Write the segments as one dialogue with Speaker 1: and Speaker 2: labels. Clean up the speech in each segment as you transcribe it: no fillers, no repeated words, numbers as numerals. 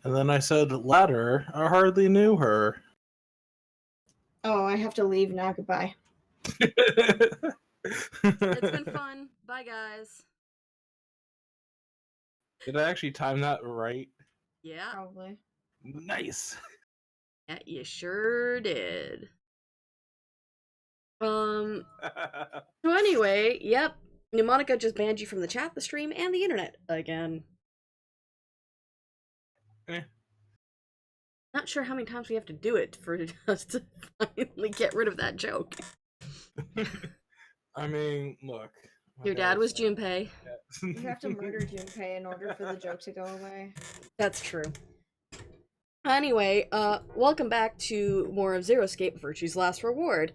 Speaker 1: And then I said ladder. I hardly knew her.
Speaker 2: Oh, I have to leave now. Goodbye.
Speaker 3: It's been fun. Bye, guys.
Speaker 1: Did I actually time that right?
Speaker 3: Yeah.
Speaker 2: Probably.
Speaker 1: Nice.
Speaker 3: Yeah, you sure did. So anyway, yep. Mnemonica just banned you from the chat, the stream, and the internet again.
Speaker 1: Eh.
Speaker 3: Not sure how many times we have to do it for us to finally get rid of that joke.
Speaker 1: I mean, look.
Speaker 3: Your dad was Junpei.
Speaker 2: You have to murder Junpei in order for the joke to go away.
Speaker 3: That's true. Anyway, welcome back to more of Zero Escape Virtue's Last Reward.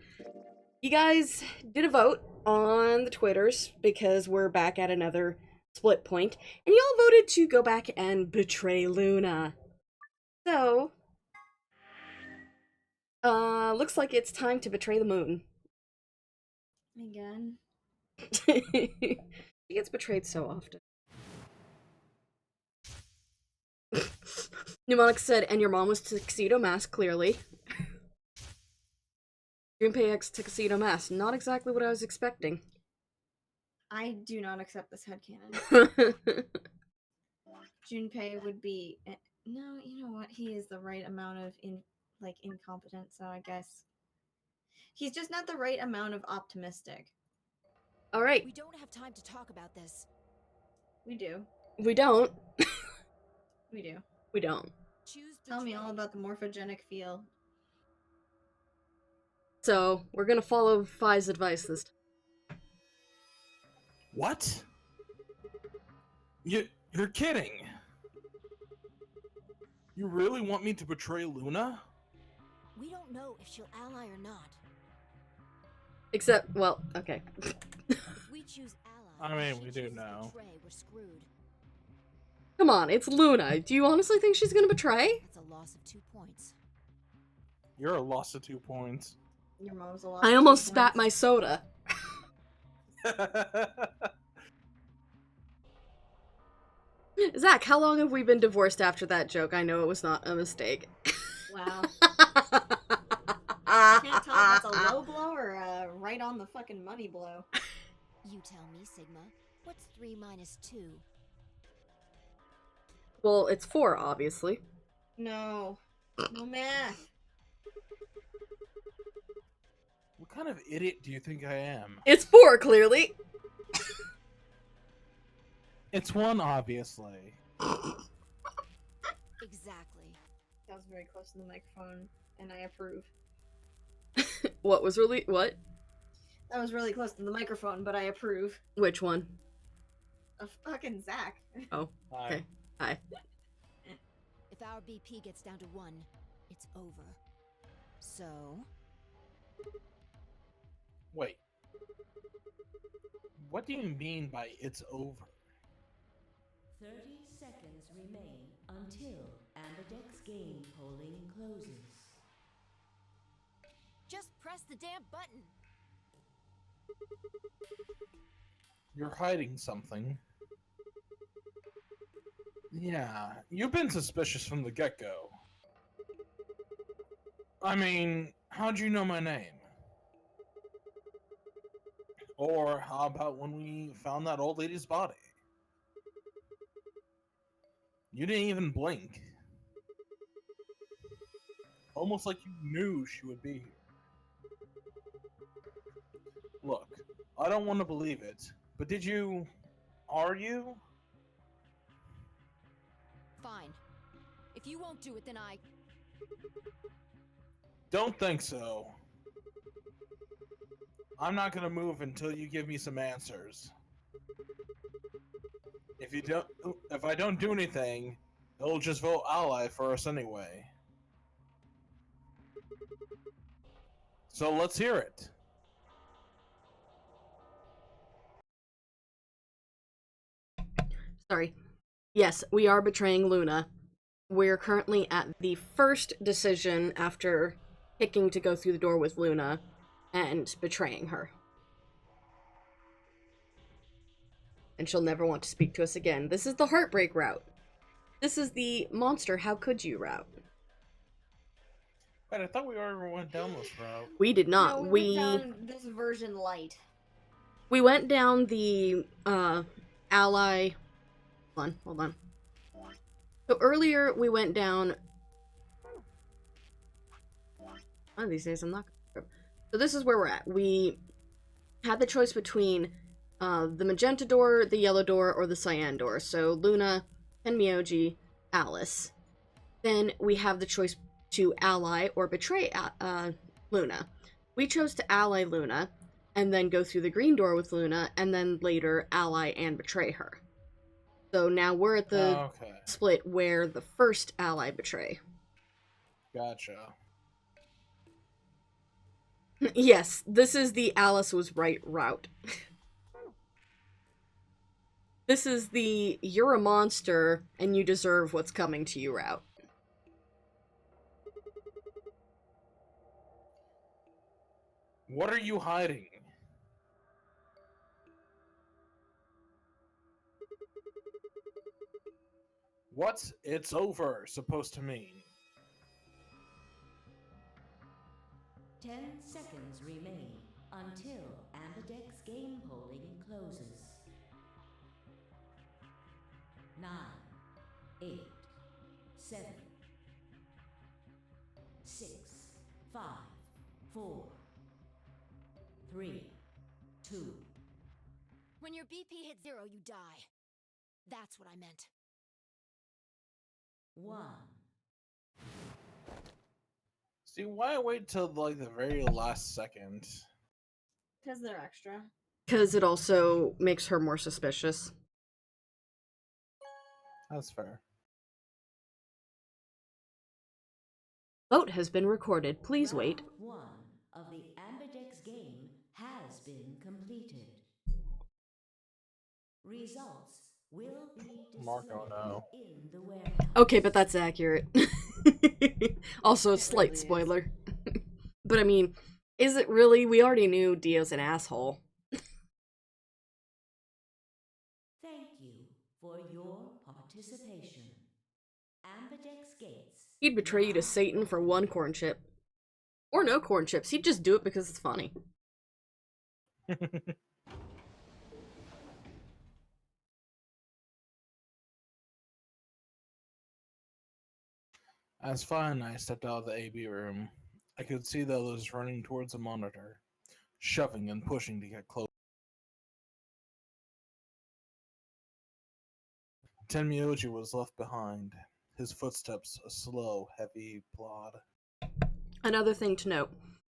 Speaker 3: You guys did a vote on the Twitters because we're back at another split point, and y'all voted to go back and betray Luna. So, looks like it's time to betray the moon.
Speaker 2: Again?
Speaker 3: She gets betrayed so often. Mnemonic said, and your mom was Tuxedo Mask, clearly. Junpei X Tuxedo Mask. Not exactly what I was expecting.
Speaker 2: I do not accept this headcanon. Junpei would be... No, you know what? He is the right amount of incompetent, so I guess... He's just not the right amount of optimistic.
Speaker 3: Alright.
Speaker 4: We don't have time to talk about this.
Speaker 2: We do.
Speaker 3: We don't.
Speaker 2: We do.
Speaker 3: We don't.
Speaker 2: Tell me all about the morphogenic feel.
Speaker 3: So, we're gonna follow Phi's advice this time.
Speaker 1: What? You're kidding. You really want me to betray Luna?
Speaker 4: We don't know if she'll ally or not.
Speaker 3: Except, well, okay.
Speaker 4: If we choose ally,
Speaker 1: I mean,
Speaker 4: she
Speaker 1: we do
Speaker 4: chooses
Speaker 1: know.
Speaker 4: betray, we're screwed.
Speaker 3: Come on, it's Luna. Do you honestly think she's gonna betray?
Speaker 4: That's a loss of 2 points.
Speaker 1: You're a loss of 2 points.
Speaker 2: Your mom's a lot.
Speaker 3: I almost spat my soda. Zach, how long have we been divorced after that joke? I know it was not a mistake.
Speaker 2: Wow. Can't tell if that's a low blow or a right on the fucking money blow.
Speaker 4: You tell me, Sigma. What's 3 minus 2?
Speaker 3: Well, it's 4, obviously.
Speaker 2: No. No math.
Speaker 1: What kind of idiot do you think I am?
Speaker 3: It's 4, clearly.
Speaker 1: It's 1, obviously.
Speaker 4: Exactly.
Speaker 2: That was very close to the microphone, and I approve.
Speaker 3: What was really... what?
Speaker 2: That was really close to the microphone, but I approve.
Speaker 3: Which one?
Speaker 2: A fucking Zach.
Speaker 3: Oh, okay. Hi.
Speaker 4: If our BP gets down to 1, it's over. So...
Speaker 1: Wait. What do you mean by it's over?
Speaker 5: 30 seconds remain until Ambidex game polling closes.
Speaker 4: Just press the damn button!
Speaker 1: You're hiding something. Yeah, you've been suspicious from the get-go. I mean, how'd you know my name? Or how about when we found that old lady's body? You didn't even blink. Almost like you knew she would be here. Look, I don't want to believe it, but did you... Are you?
Speaker 4: Fine. If you won't do it, then I...
Speaker 1: Don't think so. I'm not gonna move until you give me some answers. If I don't do anything, they'll just vote ally for us anyway. So let's hear it.
Speaker 3: Sorry. Yes, we are betraying Luna. We're currently at the first decision after picking to go through the door with Luna and betraying her. And she'll never want to speak to us again. This is the heartbreak route. This is the monster how could you route.
Speaker 1: Wait, I thought we already went down this route.
Speaker 3: We did not.
Speaker 2: No, we went down this version light.
Speaker 3: We went down the ally. Hold on. So earlier we went down. One of these days I'm not. So this is where we're at. We had the choice between the magenta door, the yellow door, or the cyan door. So Luna, Tenmyoji, Alice. Then we have the choice to ally or betray Luna. We chose to ally Luna, and then go through the green door with Luna, and then later ally and betray her. So now we're at the
Speaker 1: Okay,
Speaker 3: split where the first ally betray.
Speaker 1: gotcha.
Speaker 3: Yes, this is the Alice was right route. This is the you're a monster and you deserve what's coming to you route.
Speaker 1: What are you hiding? What's "it's over" supposed to mean?
Speaker 5: 10 seconds remain until Ambidex's game polling closes. 9, 8, 7, 6, 5, 4, 3, 2.
Speaker 4: When your BP hits 0, you die. That's what I meant.
Speaker 5: 1.
Speaker 1: See, why wait till like the very last second?
Speaker 2: Because they're extra.
Speaker 3: Because it also makes her more suspicious.
Speaker 1: That's fair.
Speaker 3: Vote has been recorded. Please wait.
Speaker 5: Round 1 of the Ambidex game has been completed. Results will be displayed
Speaker 1: Marco, no.
Speaker 5: in the warehouse.
Speaker 3: Okay, but that's accurate. Also, a slight
Speaker 2: really is.
Speaker 3: spoiler. But I mean, is it really? We already knew Dio's an asshole.
Speaker 5: Thank you for your participation. Ambidex gates.
Speaker 3: He'd betray you to Satan for one corn chip. Or no corn chips. He'd just do it because it's funny.
Speaker 1: As Fi and I stepped out of the AB room, I could see the others running towards the monitor, shoving and pushing to get close. Tenmyoji was left behind, his footsteps a slow, heavy plod.
Speaker 3: Another thing to note.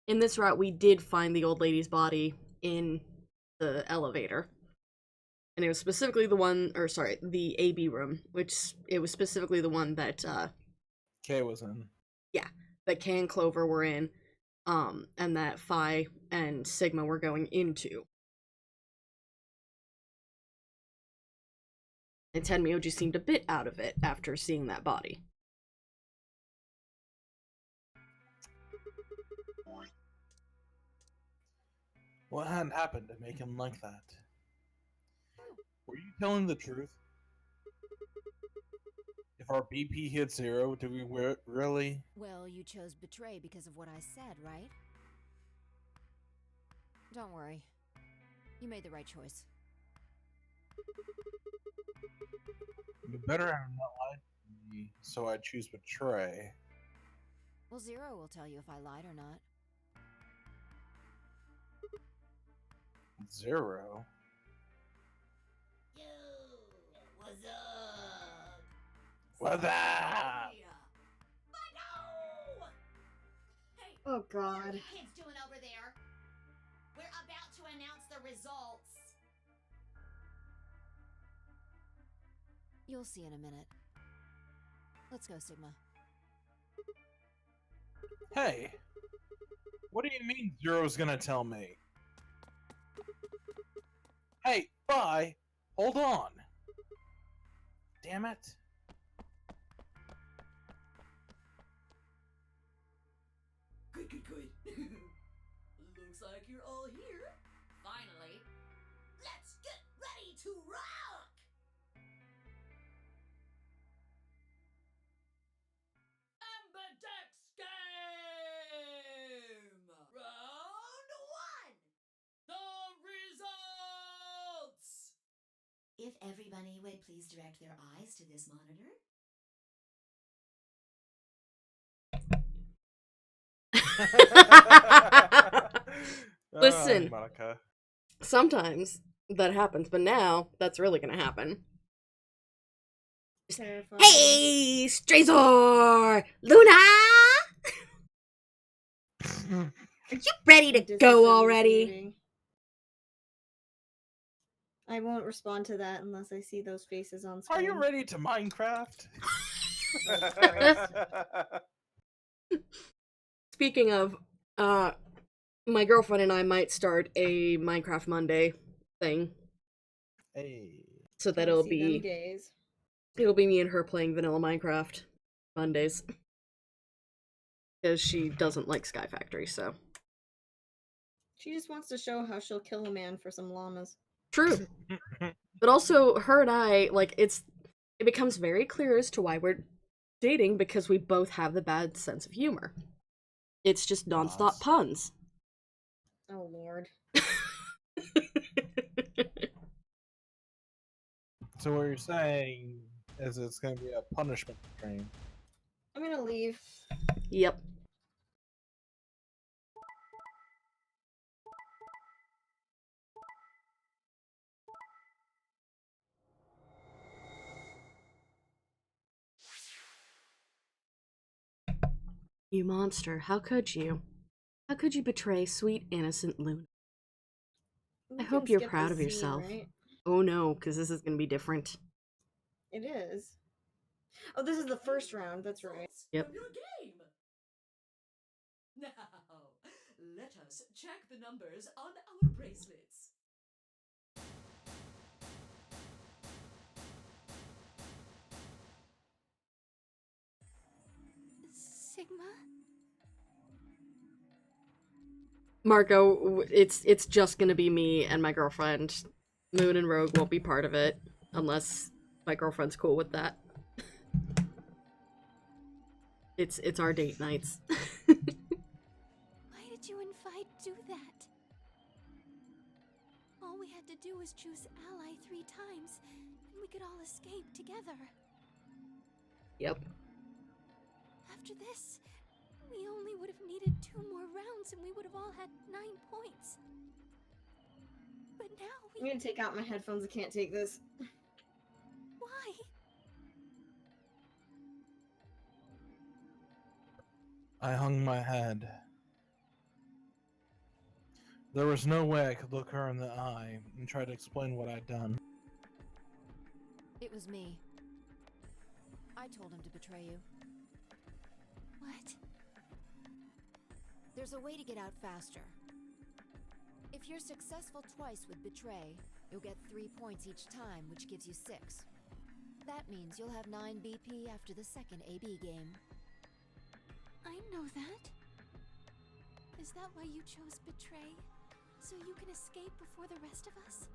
Speaker 3: In this route, we did find the old lady's body in the elevator. And it was specifically the one, or sorry, the AB room, which it was specifically the one that,
Speaker 1: Kay was in.
Speaker 3: that Kay and Clover were in, and that Phi and Sigma were going into. And Tenmyoji seemed a bit out of it after seeing that body.
Speaker 1: What had happened to make him like that? Were you telling the truth? If our BP hit 0, do we really?
Speaker 4: Well, you chose betray because of what I said, right? Don't worry. You made the right choice.
Speaker 1: You better have not lied to me, so I choose betray.
Speaker 4: Well, 0 will tell you if I lied or not.
Speaker 1: 0?
Speaker 6: Yo, what's up?
Speaker 1: What's up?
Speaker 6: No! Hey,
Speaker 2: Oh god.
Speaker 6: what are you kids doing over there? We're about to announce the results.
Speaker 4: You'll see in a minute. Let's go, Sigma.
Speaker 1: Hey, what do you mean 0's gonna tell me? Hey, bye! Hold on! Damn it.
Speaker 6: Good. Looks like you're all here. Finally. Let's get ready to rock!
Speaker 5: If everybody would please direct their eyes to this monitor.
Speaker 3: Listen.
Speaker 1: Monica.
Speaker 3: Sometimes that happens, but now that's really gonna happen.
Speaker 2: Terrifying.
Speaker 3: Hey, Strazor! Luna! Are you ready to
Speaker 2: This is
Speaker 3: go
Speaker 2: so
Speaker 3: already?
Speaker 2: deceiving. I won't respond to that unless I see those faces on screen.
Speaker 1: Are you ready to Minecraft?
Speaker 3: Speaking of, my girlfriend and I might start a Minecraft Monday thing.
Speaker 1: Hey.
Speaker 3: So that
Speaker 2: Wanna
Speaker 3: it'll
Speaker 2: see them
Speaker 3: be
Speaker 2: days.
Speaker 3: me and her playing vanilla Minecraft Mondays. Because she doesn't like Sky Factory, so.
Speaker 2: She just wants to show how she'll kill a man for some llamas.
Speaker 3: True. But also, her and I, like, it becomes very clear as to why we're dating because we both have the bad sense of humor. It's just nonstop puns.
Speaker 2: Oh lord.
Speaker 1: So what you're saying is it's going to be a punishment stream.
Speaker 2: I'm gonna leave.
Speaker 3: Yep. You monster, how could you? How could you betray sweet, innocent Luna?
Speaker 2: We
Speaker 3: I
Speaker 2: can
Speaker 3: hope you're
Speaker 2: skip
Speaker 3: proud
Speaker 2: this
Speaker 3: of
Speaker 2: scene,
Speaker 3: yourself.
Speaker 2: right?
Speaker 3: Oh no, because this is gonna be different.
Speaker 2: It is. Oh, this is the first round. That's right.
Speaker 3: Yep.
Speaker 5: From your game. Now, let us check the numbers on our bracelets.
Speaker 4: Sigma?
Speaker 3: Marco, it's just gonna be me and my girlfriend. Moon and Rogue won't be part of it unless my girlfriend's cool with that. It's our date nights.
Speaker 4: Why did you and Fi do that? All we had to do was choose ally 3 times, and we could all escape together.
Speaker 3: Yep.
Speaker 4: After this, we only would have needed 2 more rounds and we would have all had 9 points. But now
Speaker 2: I'm gonna take out my headphones. I can't take this.
Speaker 4: Why?
Speaker 1: I hung my head. There was no way I could look her in the eye and try to explain what I'd done.
Speaker 4: It was me. I told him to betray you. What? There's a way to get out faster. If you're successful twice with Betray, you'll get 3 points each time, which gives you 6. That means you'll have 9 BP after the second AB game. I know that. Is that why you chose Betray? So you can escape before the rest of us?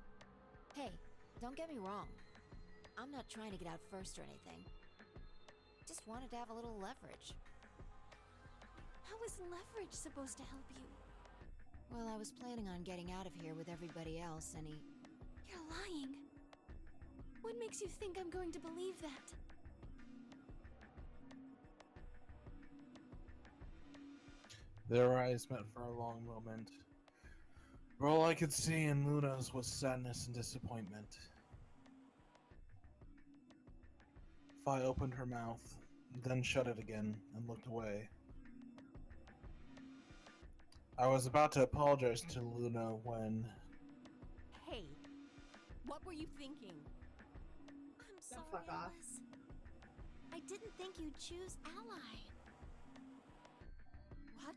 Speaker 4: Hey, don't get me wrong. I'm not trying to get out first or anything. Just wanted to have a little leverage. How is leverage supposed to help you? Well, I was planning on getting out of here with everybody else, and he... You're lying. What makes you think I'm going to believe that?
Speaker 1: Their eyes met for a long moment. But all I could see in Luna's was sadness and disappointment. Fi opened her mouth, then shut it again and looked away. I was about to apologize to Luna when...
Speaker 7: Hey, what were you thinking?
Speaker 4: I'm
Speaker 2: Don't
Speaker 4: sorry,
Speaker 2: fuck off.
Speaker 4: Alice. I didn't think you'd choose ally.
Speaker 7: What?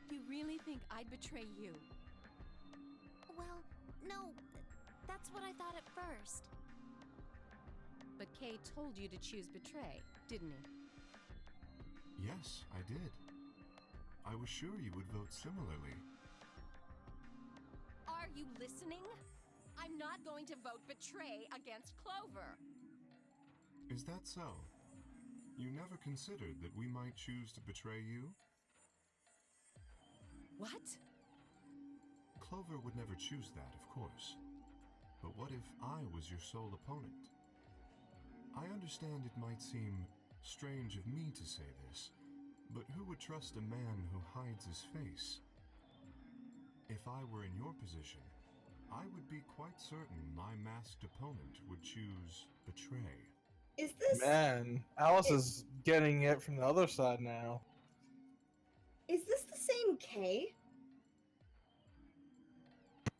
Speaker 7: You really think I'd betray you?
Speaker 4: Well, no, that's what I thought at first.
Speaker 7: But Kay told you to choose Betray, didn't he?
Speaker 8: Yes, I did. I was sure you would vote similarly.
Speaker 7: Are you listening? I'm not going to vote Betray against Clover.
Speaker 8: Is that so? You never considered that we might choose to betray you?
Speaker 7: What?
Speaker 8: Clover would never choose that, of course. But what if I was your sole opponent? I understand it might seem strange of me to say this, but who would trust a man who hides his face? If I were in your position, I would be quite certain my masked opponent would choose betray.
Speaker 2: Is this
Speaker 1: Man, Alice is getting it from the other side now.
Speaker 2: the same K?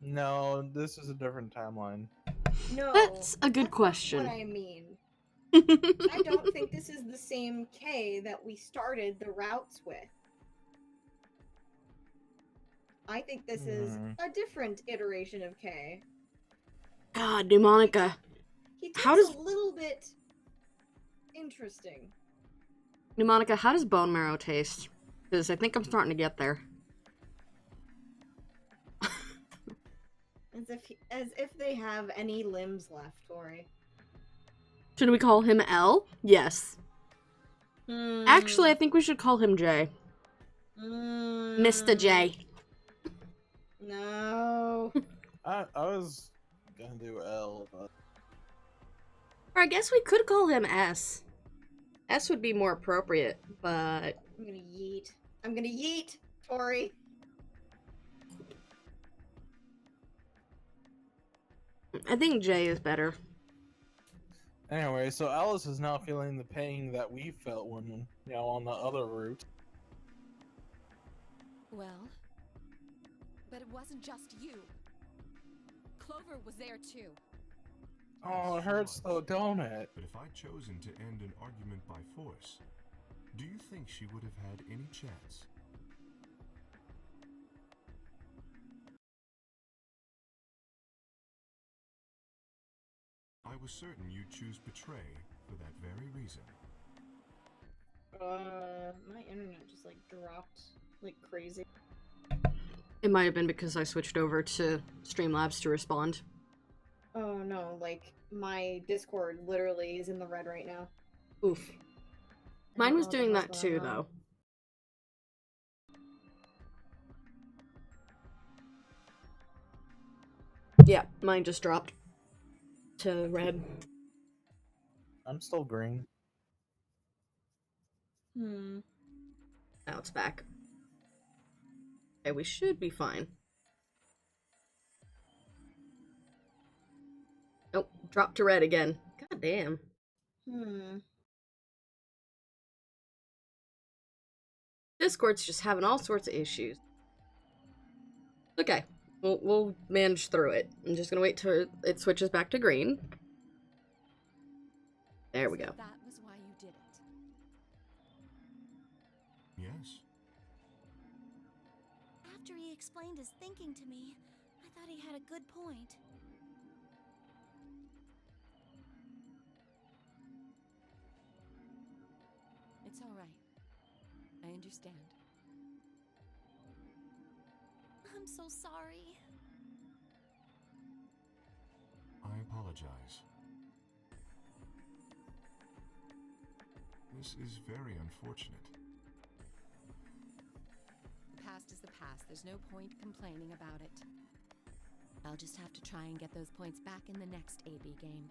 Speaker 1: No, this is a different timeline.
Speaker 2: No.
Speaker 3: That's a good
Speaker 2: that's not
Speaker 3: question.
Speaker 2: What I mean. I don't think this is the same K that we started the routes with. I think this is a different iteration of K.
Speaker 3: God, Pneumonica.
Speaker 2: He
Speaker 3: How
Speaker 2: takes
Speaker 3: does-
Speaker 2: a little bit interesting.
Speaker 3: Pneumonica, how does bone marrow taste? Because I think I'm starting to get there.
Speaker 2: As if they have any limbs left, Tori.
Speaker 3: Should we call him L? Yes. Actually, I think we should call him J. Mr. J.
Speaker 2: No.
Speaker 1: I was gonna do L, but
Speaker 3: Or I guess we could call him S. S would be more appropriate, but
Speaker 2: I'm gonna yeet. I'm gonna yeet, Tori.
Speaker 3: I think J is better.
Speaker 1: anyway, so Alice is now feeling the pain that we felt when, on the other route.
Speaker 7: Well, but it wasn't just you. Clover was there too.
Speaker 1: Oh, it hurts though, don't it?
Speaker 8: But if I'd chosen to end an argument by force, do you think she would have had any chance? I was certain you'd choose betray for that very reason.
Speaker 2: My internet just dropped like crazy.
Speaker 3: It might have been because I switched over to Streamlabs to respond.
Speaker 2: Oh no, my Discord literally is in the red right now.
Speaker 3: Oof.
Speaker 2: I
Speaker 3: Mine
Speaker 2: don't
Speaker 3: was
Speaker 2: know what the
Speaker 3: doing
Speaker 2: hell's
Speaker 3: that
Speaker 2: going
Speaker 3: too,
Speaker 2: on.
Speaker 3: though. Yeah, mine just dropped to red.
Speaker 1: I'm still green.
Speaker 2: Hmm.
Speaker 3: Now it's back. Okay, we should be fine. Nope, dropped to red again. God damn. Discord's just having all sorts of issues. Okay, we'll manage through it. I'm just gonna wait till it switches back to green. There we
Speaker 7: So
Speaker 3: go.
Speaker 7: that was why you did it.
Speaker 8: Yes.
Speaker 4: After he explained his thinking to me, I thought he had a good point.
Speaker 7: It's all right. I understand.
Speaker 4: I'm so sorry.
Speaker 8: I apologize. This is very unfortunate.
Speaker 7: The past is the past. There's no point complaining about it. I'll just have to try and get those points back in the next AB game.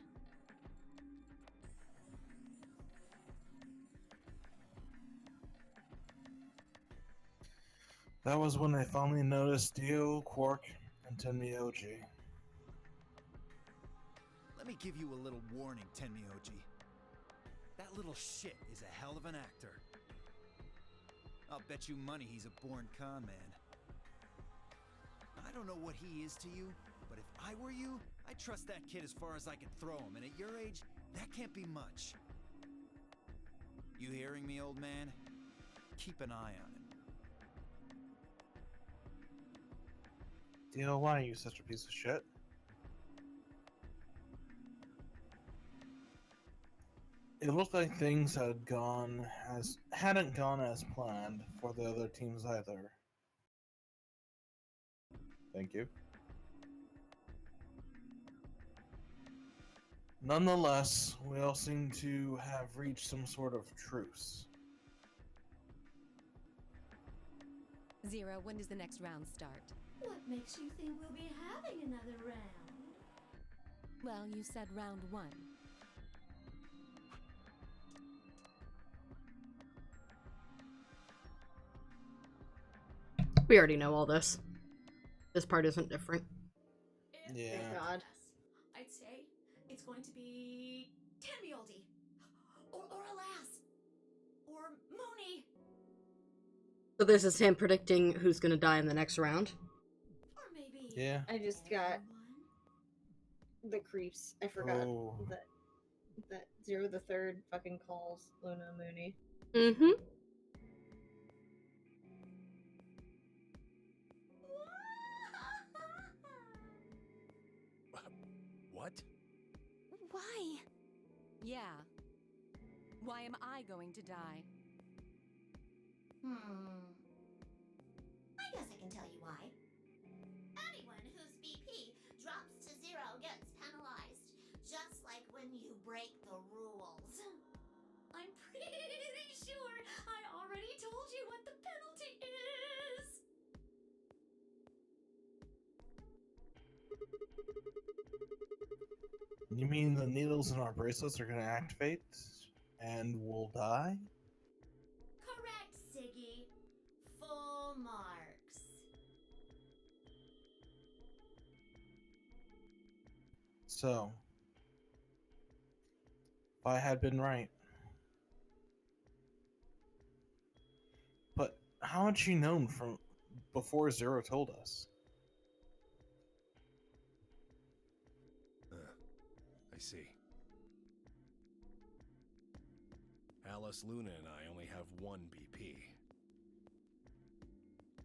Speaker 1: That was when I finally noticed Dio, Quark, and Tenmyoji.
Speaker 9: Let me give you a little warning, Tenmyoji. That little shit is a hell of an actor. I'll bet you money he's a born con man. I don't know what he is to you, but if I were you, I'd trust that kid as far as I could throw him, and at your age, that can't be much. You hearing me, old man? Keep an eye on him.
Speaker 1: Dio, why are you such a piece of shit? It looked like things hadn't gone as planned for the other teams either. Thank you. Nonetheless, we all seem to have reached some sort of truce.
Speaker 7: Zero, when does the next round start?
Speaker 5: What makes you think we'll be having another round?
Speaker 7: Well, you said round 1.
Speaker 3: We already know all this. This part isn't different.
Speaker 1: Yeah.
Speaker 2: Thank God.
Speaker 5: I'd say it's going to be Tenmioldi. Or Alas. Or Mooney.
Speaker 3: So this is him predicting who's gonna die in the next round.
Speaker 5: Or maybe.
Speaker 1: Yeah.
Speaker 2: I just got
Speaker 5: everyone.
Speaker 2: the creeps. I forgot
Speaker 1: Oh.
Speaker 2: that Zero the Third fucking calls Luna Mooney.
Speaker 3: Mm-hmm.
Speaker 9: What?
Speaker 7: Why? Yeah. Why am I going to die?
Speaker 6: I guess I can tell you why. Anyone whose BP drops to 0 gets penalized, just like when you break the rules.
Speaker 5: I'm pretty sure I already told you what the penalty is.
Speaker 1: You mean the needles in our bracelets are gonna activate and we'll die?
Speaker 6: Correct, Siggy. Full marks.
Speaker 1: So, if I had been right. But how had she known from before Zero told us?
Speaker 10: I see. Alice, Luna, and I only have 1 BP.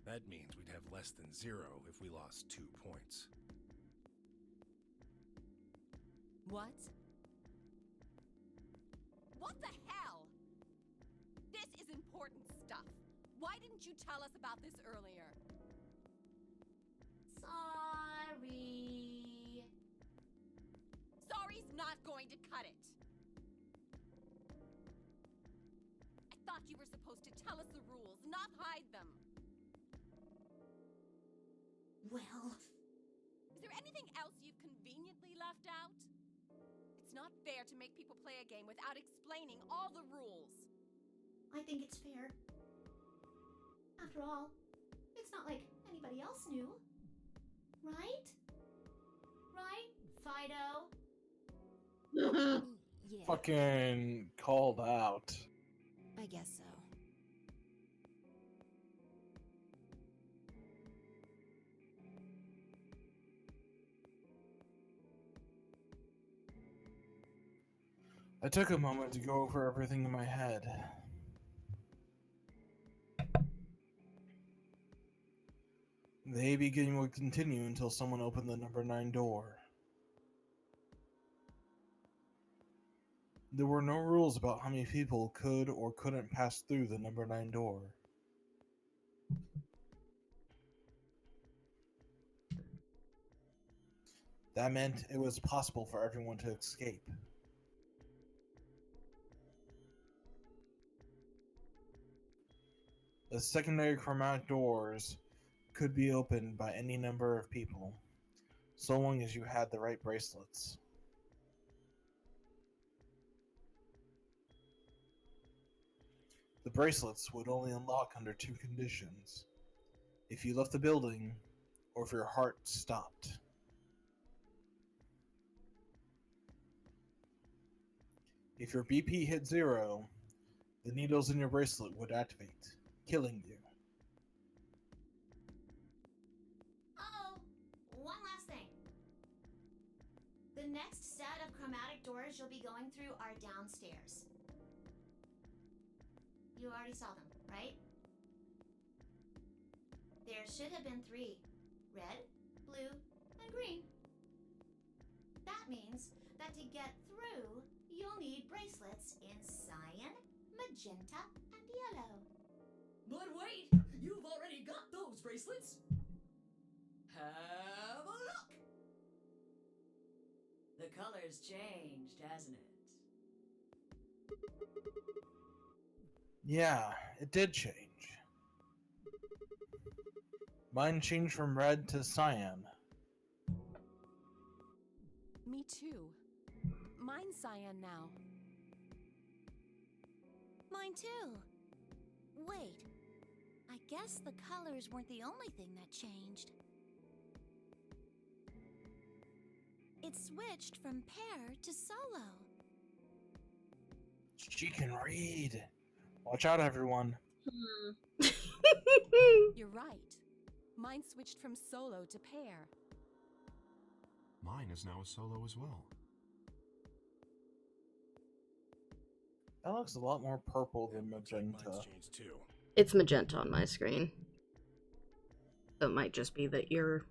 Speaker 10: That means we'd have less than 0 if we lost 2 points.
Speaker 7: What? What the hell? This is important stuff. Why didn't you tell us about this earlier?
Speaker 6: Sorry.
Speaker 7: Sorry's not going to cut it. I thought you were supposed to tell us the rules, not hide them.
Speaker 6: Well,
Speaker 7: Is there anything else you've conveniently left out? It's not fair to make people play a game without explaining all the rules.
Speaker 6: I think it's fair. After all, it's not like anybody else knew. Right? Right, Fido?
Speaker 7: Yeah,
Speaker 1: Fucking called out.
Speaker 7: I guess so.
Speaker 1: I took a moment to go over everything in my head. The AB game would continue until someone opened the number 9 door. There were no rules about how many people could or couldn't pass through the number 9 door. That meant it was possible for everyone to escape. The secondary chromatic doors could be opened by any number of people, so long as you had the right bracelets. The bracelets would only unlock under 2 conditions: if you left the building, or if your heart stopped. If your BP hit 0, the needles in your bracelet would activate, killing you.
Speaker 6: Oh, one last thing. The next set of chromatic doors you'll be going through are downstairs. You already saw them, right? There should have been 3. Red, blue, and green. That means that to get through, you'll need bracelets in cyan, magenta, and yellow.
Speaker 5: But wait, you've already got those bracelets. Have a look. The color's changed, hasn't it?
Speaker 1: Yeah, it did change. Mine changed from red to cyan.
Speaker 7: Me too. Mine's cyan now.
Speaker 6: Mine too. Wait. I guess the colors weren't the only thing that changed. It switched from pair to solo.
Speaker 1: She can read. Watch out, everyone.
Speaker 7: You're right. Mine switched from solo to pair.
Speaker 8: Mine is now a solo as well.
Speaker 1: That looks a lot more purple than
Speaker 10: Looks like
Speaker 1: magenta.
Speaker 10: mine's changed too.
Speaker 3: It's magenta on my screen. So it might just be that your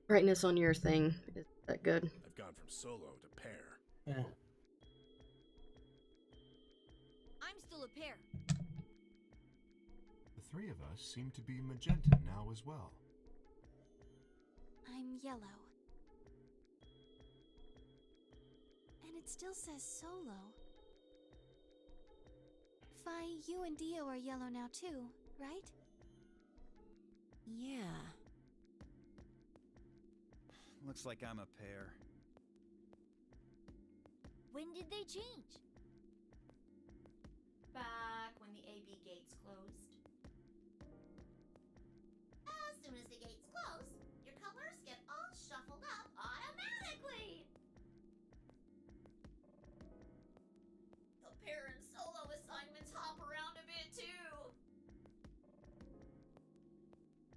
Speaker 3: brightness on your thing is that good.
Speaker 10: I've gone from solo to pair.
Speaker 1: Yeah.
Speaker 6: I'm still a pair.
Speaker 8: The three of us seem to be magenta now as well.
Speaker 6: I'm yellow. And it still says solo. Fi, you and Dio are yellow now too, right?
Speaker 7: Yeah.
Speaker 9: Looks like I'm a pair.
Speaker 6: When did they change?
Speaker 11: Back when the AB gates closed.
Speaker 6: As soon as the gates close, your colors get all shuffled up automatically.
Speaker 11: The pair and solo assignments hop around a bit too.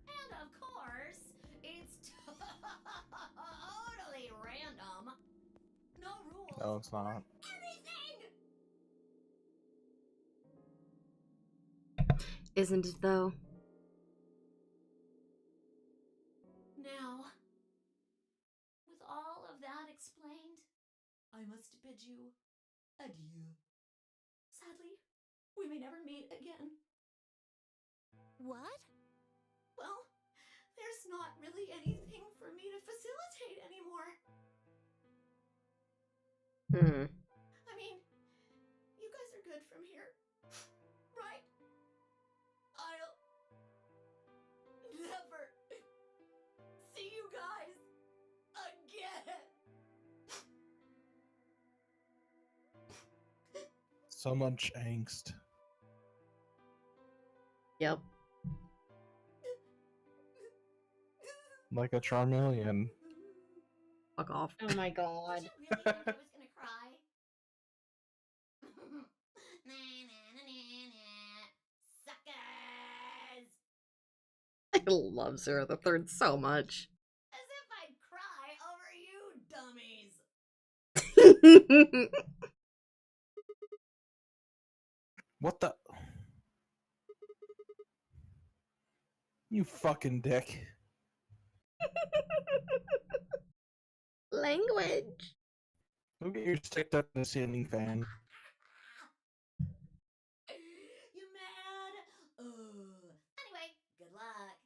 Speaker 11: And of course, it's totally random. No rules.
Speaker 1: No, it's not.
Speaker 11: Anything.
Speaker 3: Isn't it though?
Speaker 11: Now, with all of that explained, I must bid you adieu. Sadly, we may never meet again.
Speaker 6: What?
Speaker 11: Well, there's not really anything for me to facilitate anymore. I mean, you guys are good from here, right? I'll never see you guys again.
Speaker 1: So much angst.
Speaker 3: Yep.
Speaker 1: Like a Charmeleon.
Speaker 3: Fuck off.
Speaker 2: Oh my god.
Speaker 11: Did you really think I was gonna cry? Suckers!
Speaker 3: I love Zero the Third so much.
Speaker 11: As if I'd cry over you dummies.
Speaker 1: What the? You fucking dick.
Speaker 3: Language.
Speaker 1: Go get your sticked up in the ceiling fan.
Speaker 11: You mad? Anyway, good luck.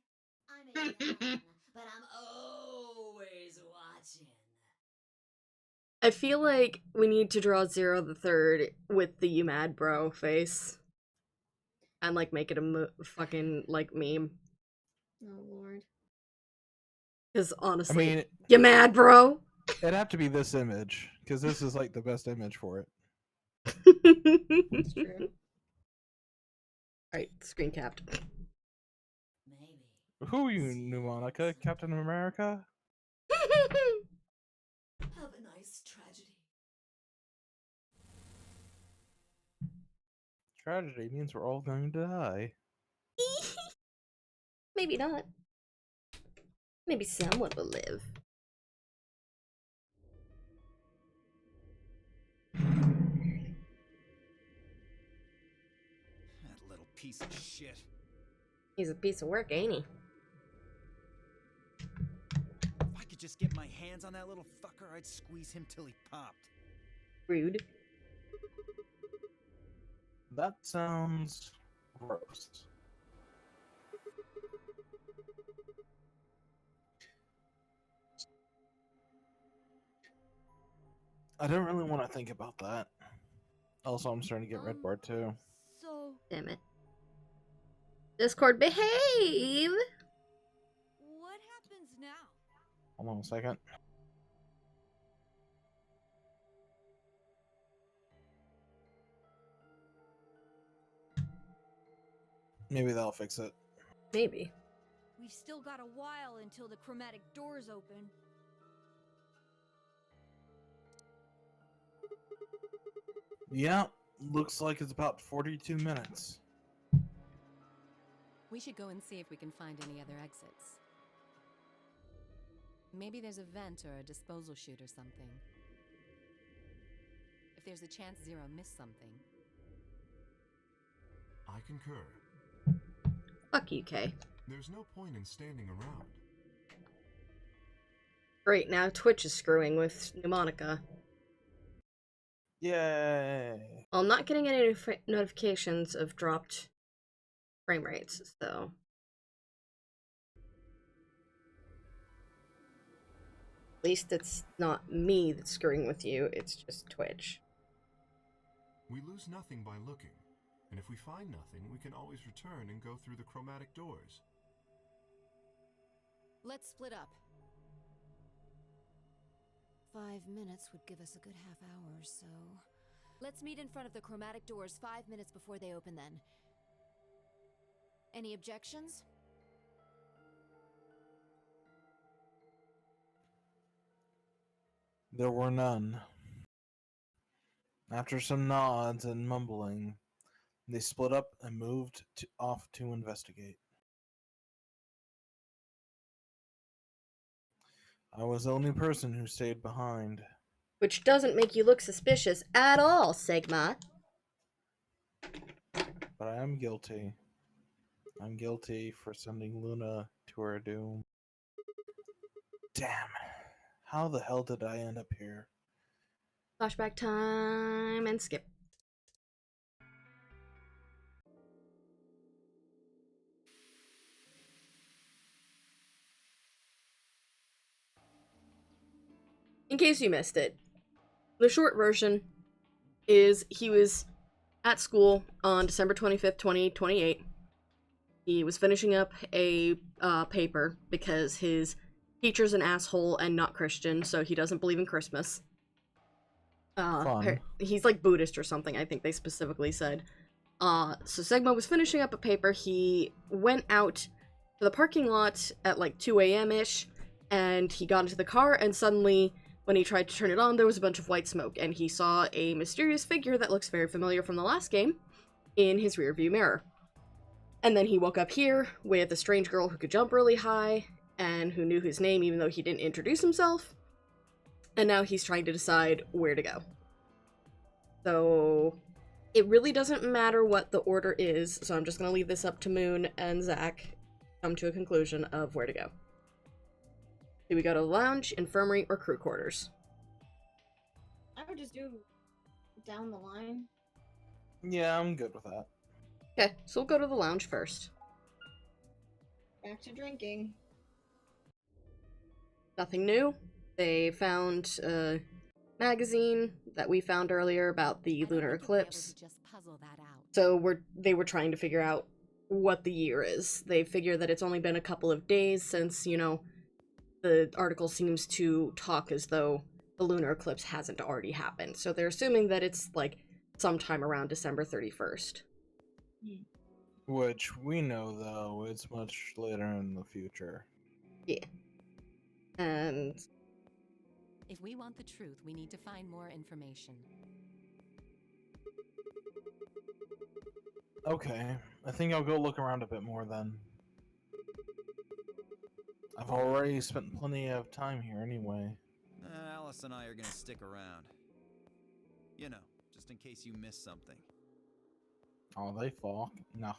Speaker 11: I may be gone, but I'm always watching.
Speaker 3: I feel like we need to draw Zero the Third with the "you mad bro" face. And like make it a fucking like meme.
Speaker 2: Oh lord.
Speaker 3: Because
Speaker 1: I
Speaker 3: honestly,
Speaker 1: mean,
Speaker 3: you mad bro?
Speaker 1: it'd have to be this image, because this is like the best image for it.
Speaker 2: It's true.
Speaker 3: Alright, screen capped.
Speaker 11: Maybe.
Speaker 1: Who are you, New Monica? Captain America?
Speaker 11: Have a nice tragedy.
Speaker 1: Tragedy means we're all going to die.
Speaker 3: Maybe not. Maybe someone will live.
Speaker 9: That little piece of shit.
Speaker 3: He's a piece of work, ain't he?
Speaker 9: If I could just get my hands on that little fucker, I'd squeeze him till he popped.
Speaker 3: Rude.
Speaker 1: That sounds gross. I don't really want to think about that. Also, I'm starting to get red bar too.
Speaker 4: So,
Speaker 3: Damn it. Discord, behave!
Speaker 4: what happens now?
Speaker 1: Hold on a second. Maybe that'll fix it.
Speaker 3: Maybe.
Speaker 12: We've still got a while until the chromatic doors open.
Speaker 1: Yeah, looks like it's about 42 minutes.
Speaker 13: We should go and see if we can find any other exits. Maybe there's a vent or a disposal chute or something. If there's a chance Zero missed something.
Speaker 8: I concur.
Speaker 3: Fuck you, Kay.
Speaker 8: There's no point in standing around.
Speaker 3: Great, now Twitch is screwing with Mnemonica.
Speaker 1: Yay!
Speaker 3: Well, I'm not getting any notifications of dropped frame rates, so... At least it's not me that's screwing with you, it's just Twitch.
Speaker 8: We lose nothing by looking, and if we find nothing, we can always return and go through the chromatic doors.
Speaker 4: Let's split up. 5 minutes would give us a good half hour or so. Let's meet in front of the chromatic doors 5 minutes before they open then. Any objections?
Speaker 1: There were none. After some nods and mumbling, they split up and moved off to investigate. I was the only person who stayed behind.
Speaker 3: Which doesn't make you look suspicious at all, Sigma.
Speaker 1: But I am guilty. I'm guilty for sending Luna to her doom. Damn. How the hell did I end up here?
Speaker 3: Flashback time and skip. In case you missed it, the short version is he was at school on December 25th, 2028. He was finishing up a paper because his teacher's an asshole and not Christian, so he doesn't believe in Christmas. He's like Buddhist or something, I think they specifically said. So Sigma was finishing up a paper. He went out to the parking lot at like 2 a.m.-ish, and he got into the car, and suddenly, when he tried to turn it on, there was a bunch of white smoke, and he saw a mysterious figure that looks very familiar from the last game in his rearview mirror. And then he woke up here with a strange girl who could jump really high, and who knew his name even though he didn't introduce himself. And now he's trying to decide where to go. So, it really doesn't matter what the order is, so I'm just gonna leave this up to Moon and Zach to come to a conclusion of where to go. Do we go to the lounge, infirmary, or crew quarters?
Speaker 2: I would just do down the line.
Speaker 1: Yeah, I'm good with that.
Speaker 3: Okay, so we'll go to the lounge first.
Speaker 2: Back to drinking.
Speaker 3: Nothing new. They found a magazine that we found earlier about the lunar eclipse.
Speaker 13: Just puzzle that out.
Speaker 3: So they were trying to figure out what the year is. They figure that it's only been a couple of days since, you know, the article seems to talk as though the lunar eclipse hasn't already happened. So they're assuming that it's like sometime around December 31st.
Speaker 1: Which we know, though, it's much later in the future.
Speaker 3: Yeah. And
Speaker 13: if we want the truth, we need to find more information.
Speaker 1: Okay, I think I'll go look around a bit more then. I've already spent plenty of time here anyway.
Speaker 9: Alice and I are gonna stick around. You know, just in case you miss something.
Speaker 1: Oh, they fall? No.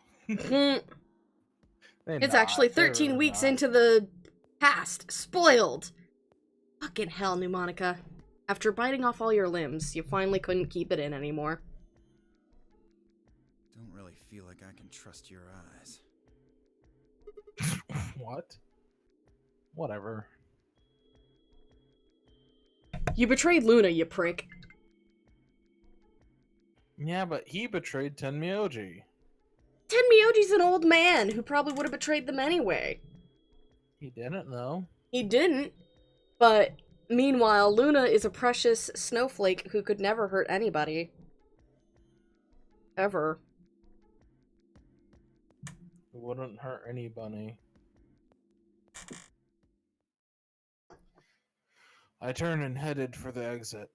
Speaker 3: It's actually 13 weeks into the past. Spoiled! Fucking hell, Mnemonica. After biting off all your limbs, you finally couldn't keep it in anymore.
Speaker 9: Don't really feel like I can trust your eyes.
Speaker 1: What? Whatever.
Speaker 3: You betrayed Luna, you prick.
Speaker 1: Yeah, but he betrayed Tenmyoji.
Speaker 3: Tenmyoji's an old man who probably would have betrayed them anyway.
Speaker 1: He didn't, though.
Speaker 3: He didn't. But meanwhile, Luna is a precious snowflake who could never hurt anybody. Ever.
Speaker 1: wouldn't hurt anybody. I turned and headed for the exit.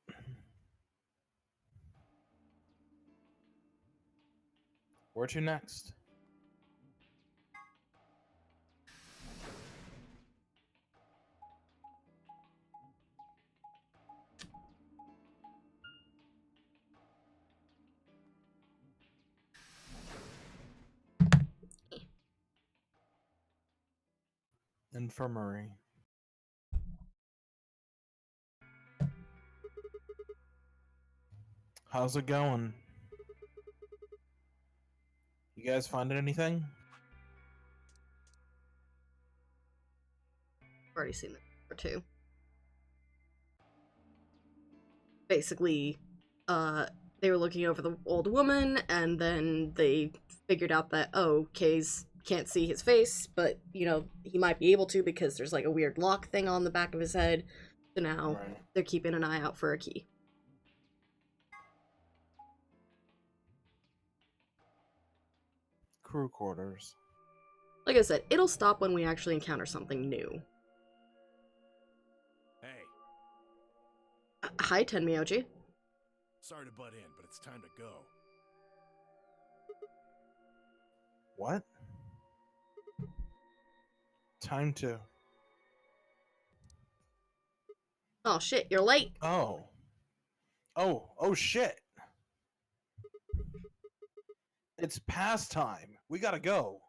Speaker 1: Where to next? Infirmary. How's it going? You guys find anything?
Speaker 3: Already seen that or two. Basically, they were looking over the old woman, and then they figured out that, oh, Kay's can't see his face, but, you know, he might be able to because there's, like, a weird lock thing on the back of his head. So now they're keeping an eye out for a key.
Speaker 1: Crew quarters.
Speaker 3: Like I said, it'll stop when we actually encounter something new.
Speaker 10: Hey,
Speaker 3: Hi, Tenmyoji.
Speaker 10: sorry to butt in, but it's time to go.
Speaker 1: What? Time to...
Speaker 3: Oh shit, you're late.
Speaker 1: Oh, shit. It's past time. We gotta go.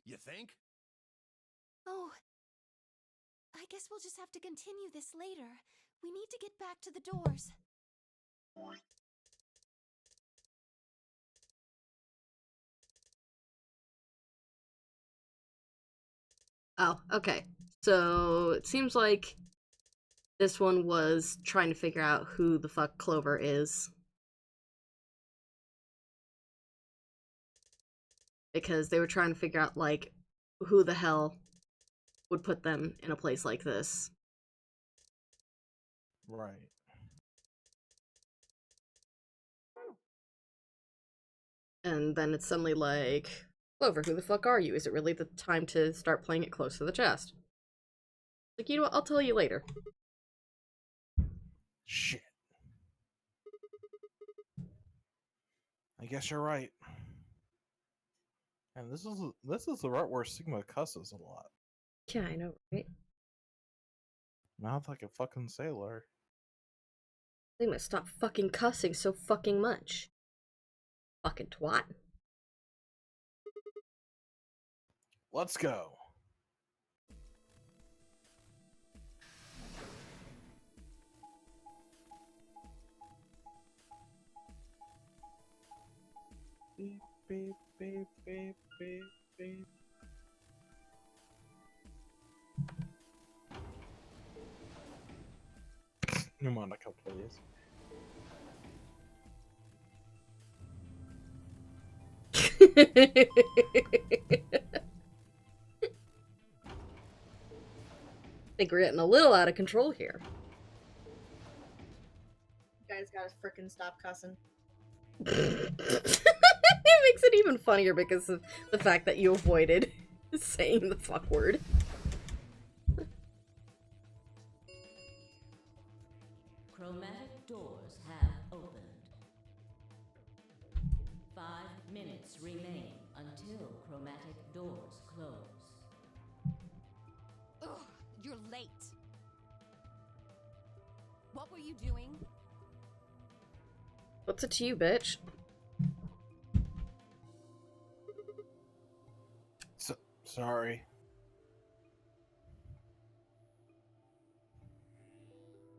Speaker 10: You think?
Speaker 4: Oh. I guess we'll just have to continue this later. We need to get back to the doors.
Speaker 3: Oh, okay. So it seems like this one was trying to figure out who the fuck Clover is. Because they were trying to figure out, like, who the hell would put them in a place like this.
Speaker 1: Right.
Speaker 3: And then it's suddenly like, Clover, who the fuck are you? Is it really the time to start playing it close to the chest? Like, you know what? I'll tell you later.
Speaker 1: Shit. I guess you're right. And this is the part where Sigma cusses a lot.
Speaker 3: Yeah, I know, right?
Speaker 1: Mouth like a fucking sailor.
Speaker 3: They must stop fucking cussing so fucking much. Fucking twat.
Speaker 1: Let's go. Beep, beep, beep, beep, beep, beep. Mnemonic, please.
Speaker 3: Think we're getting a little out of control here.
Speaker 2: You guys gotta frickin' stop cussing.
Speaker 3: It makes it even funnier because of the fact that you avoided saying the fuck word.
Speaker 14: Chromatic doors have opened. 5 minutes remain until chromatic doors close.
Speaker 7: Ugh, you're late. What were you doing?
Speaker 3: What's it to you, bitch?
Speaker 1: Sorry.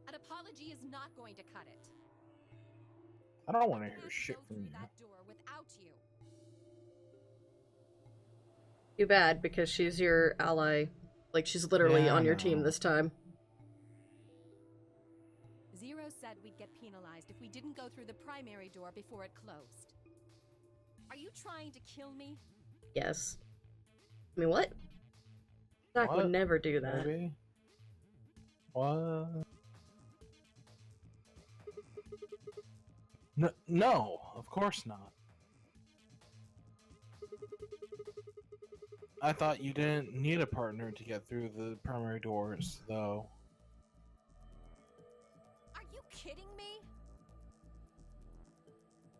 Speaker 7: An apology is not going to cut it.
Speaker 1: I don't want to
Speaker 7: I
Speaker 1: hear
Speaker 7: can't
Speaker 1: shit
Speaker 7: go
Speaker 1: from
Speaker 7: through
Speaker 1: you.
Speaker 7: that door without you.
Speaker 3: Too bad, because she's your ally. Like, she's literally
Speaker 1: Yeah, I
Speaker 3: on your
Speaker 1: know.
Speaker 3: team this time.
Speaker 7: Zero said we'd get penalized if we didn't go through the primary door before it closed. Are you trying to kill me?
Speaker 3: Yes. I mean, what? Zach
Speaker 1: What?
Speaker 3: would never do that.
Speaker 1: Maybe? What? No, of course not. I thought you didn't need a partner to get through the primary doors, though.
Speaker 7: Are you kidding me?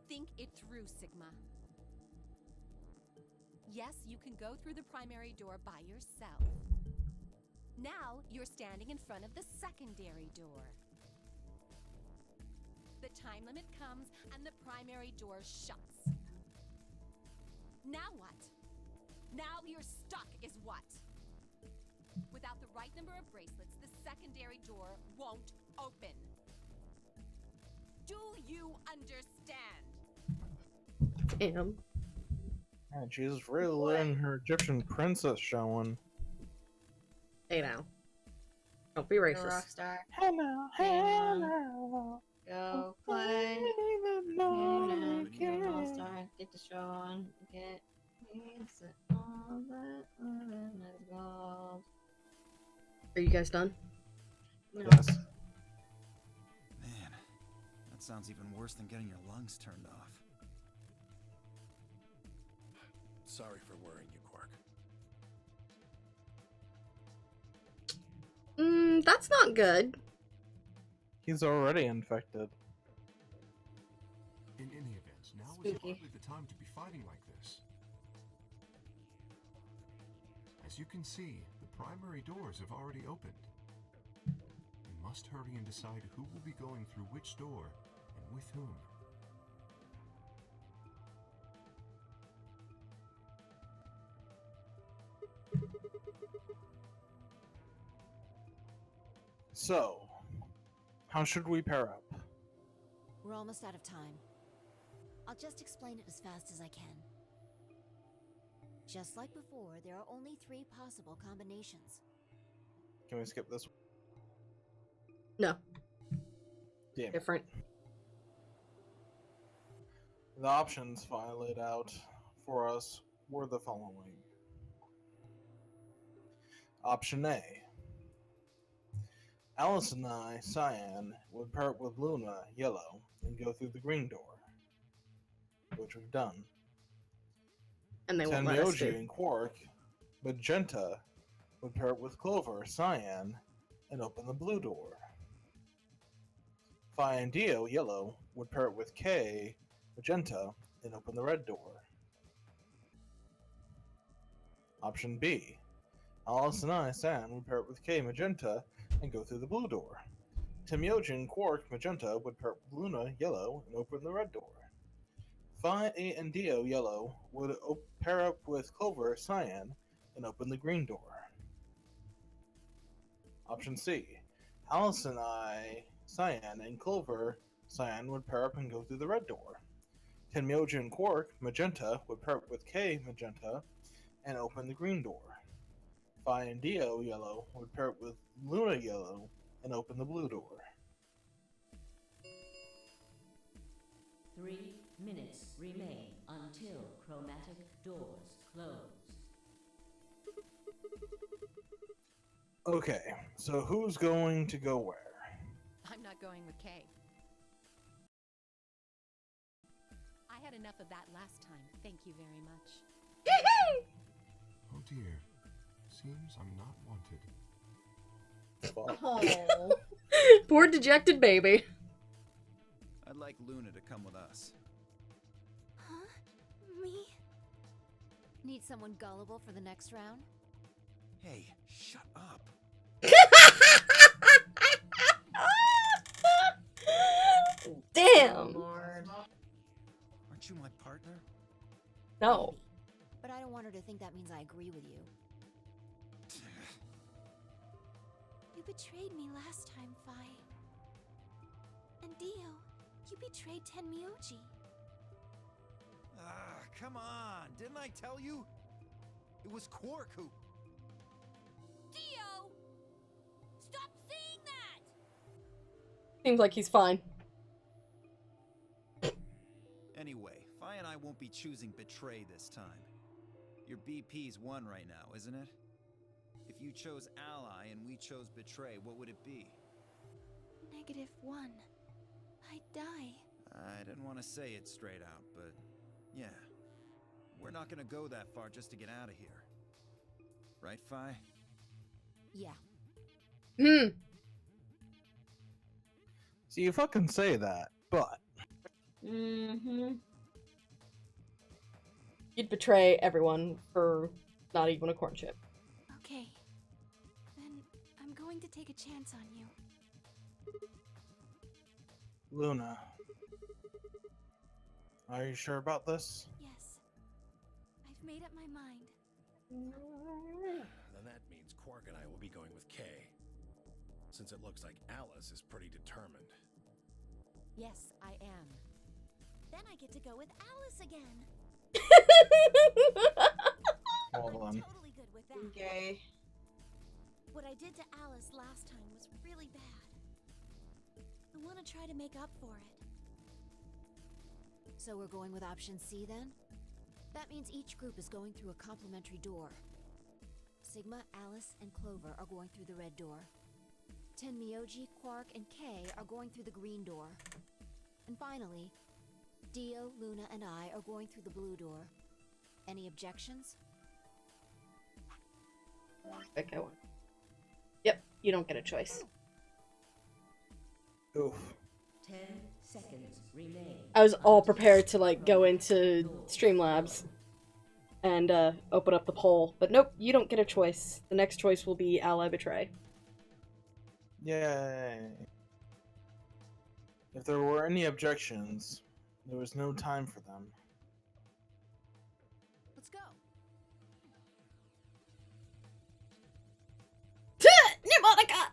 Speaker 7: Think it through, Sigma. Yes, you can go through the primary door by yourself. Now you're standing in front of the secondary door. The time limit comes and the primary door shuts. Now what? Now you're stuck is what? Without the right number of bracelets, the secondary door won't open. Do you understand?
Speaker 3: Damn.
Speaker 1: Man, she's really letting her Egyptian princess showing.
Speaker 3: Hey now. Don't be
Speaker 2: You're a
Speaker 3: racist.
Speaker 2: rock star.
Speaker 1: Hello, hello.
Speaker 2: Go play. You're an all-star. Get the show on. Get it's all that living is gold.
Speaker 3: Are you guys done?
Speaker 1: Yes.
Speaker 9: Man, that sounds even worse than getting your lungs turned off.
Speaker 10: Sorry for worrying you, Quark.
Speaker 3: That's not good.
Speaker 1: He's already infected.
Speaker 8: In any event, now
Speaker 2: Spooky.
Speaker 8: is hardly the time to be fighting like this. As you can see, the primary doors have already opened. You must hurry and decide who will be going through which door and with whom.
Speaker 1: So, how should we pair up?
Speaker 4: We're almost out of time. I'll just explain it as fast as I can. Just like before, there are only 3 possible combinations.
Speaker 1: Can we skip this?
Speaker 3: No.
Speaker 1: Damn.
Speaker 3: Different.
Speaker 1: The options Fi laid out for us were the following. Option A. Alice and I, Cyan, would pair up with Luna, Yellow, and go through the green door, which we've done.
Speaker 3: And they won't let us
Speaker 1: Tenmyoji
Speaker 3: do.
Speaker 1: and Quark, Magenta, would pair up with Clover, Cyan, and open the blue door. Phi and Dio, Yellow, would pair up with K, Magenta, and open the red door. Option B. Alice and I, Cyan, would pair up with K, Magenta, and go through the blue door. Tenmyoji and Quark, Magenta, would pair up with Luna, Yellow, and open the red door. Phi and Dio, Yellow, would pair up with Clover, Cyan, and open the green door. Option C. Alice and I, Cyan, and Clover, Cyan, would pair up and go through the red door. Tenmyoji and Quark, Magenta, would pair up with K, Magenta, and open the green door. Phi and Dio, Yellow, would pair up with Luna, Yellow, and open the blue door.
Speaker 14: 3 minutes remain until chromatic doors close.
Speaker 1: Okay, so who's going to go where?
Speaker 13: I'm not going with Kay. I had enough of that last time. Thank you very much.
Speaker 8: Oh dear. Seems I'm not wanted.
Speaker 2: Oh.
Speaker 3: Poor dejected baby.
Speaker 9: I'd like Luna to come with us.
Speaker 4: Huh? Me? Need someone gullible for the next round?
Speaker 9: Hey, shut up.
Speaker 3: Damn.
Speaker 2: Lord.
Speaker 9: Aren't you my partner?
Speaker 3: No.
Speaker 4: But I don't want her to think that means I agree with you.
Speaker 11: You betrayed me last time, Phi. And Dio, you betrayed Tenmyoji.
Speaker 9: Ah, come on. Didn't I tell you? It was Quark who...
Speaker 7: Dio! Stop saying that!
Speaker 3: Seems like he's fine.
Speaker 9: Anyway, Phi and I won't be choosing Betray this time. Your BP's 1 right now, isn't it? If you chose Ally and we chose Betray, what would it be?
Speaker 11: -1. I'd die.
Speaker 9: I didn't want to say it straight out, but yeah. We're not gonna go that far just to get out of here. Right, Fi?
Speaker 4: Yeah.
Speaker 1: So you fucking say that, but
Speaker 2: Mm-hmm.
Speaker 3: You'd betray everyone for not even a corn chip.
Speaker 15: Okay. Then I'm going to take a chance on you.
Speaker 1: Luna, are you sure about this?
Speaker 15: Yes. I've made up my mind.
Speaker 10: Then that means Quark and I will be going with Kay. Since it looks like Alice is pretty determined.
Speaker 4: Yes, I am.
Speaker 6: Then I get to go with Alice again.
Speaker 1: Hold on.
Speaker 6: Totally good with that.
Speaker 2: Gay.
Speaker 6: What I did to Alice last time was really bad. I want to try to make up for it.
Speaker 4: So we're going with option C then? That means each group is going through a complementary door. Sigma, Alice, and Clover are going through the red door. Tenmyoji, Quark, and Kay are going through the green door. And finally, Dio, Luna, and I are going through the blue door. Any objections?
Speaker 3: Okay, one. Yep, you don't get a choice.
Speaker 1: Oof.
Speaker 14: 10 seconds remain.
Speaker 3: I was all prepared to like go into Streamlabs and open up the poll, but nope, you don't get a choice. The next choice will be Ally Betray.
Speaker 1: Yay. If there were any objections, there was no time for them.
Speaker 4: Let's go.
Speaker 3: Mnemonica!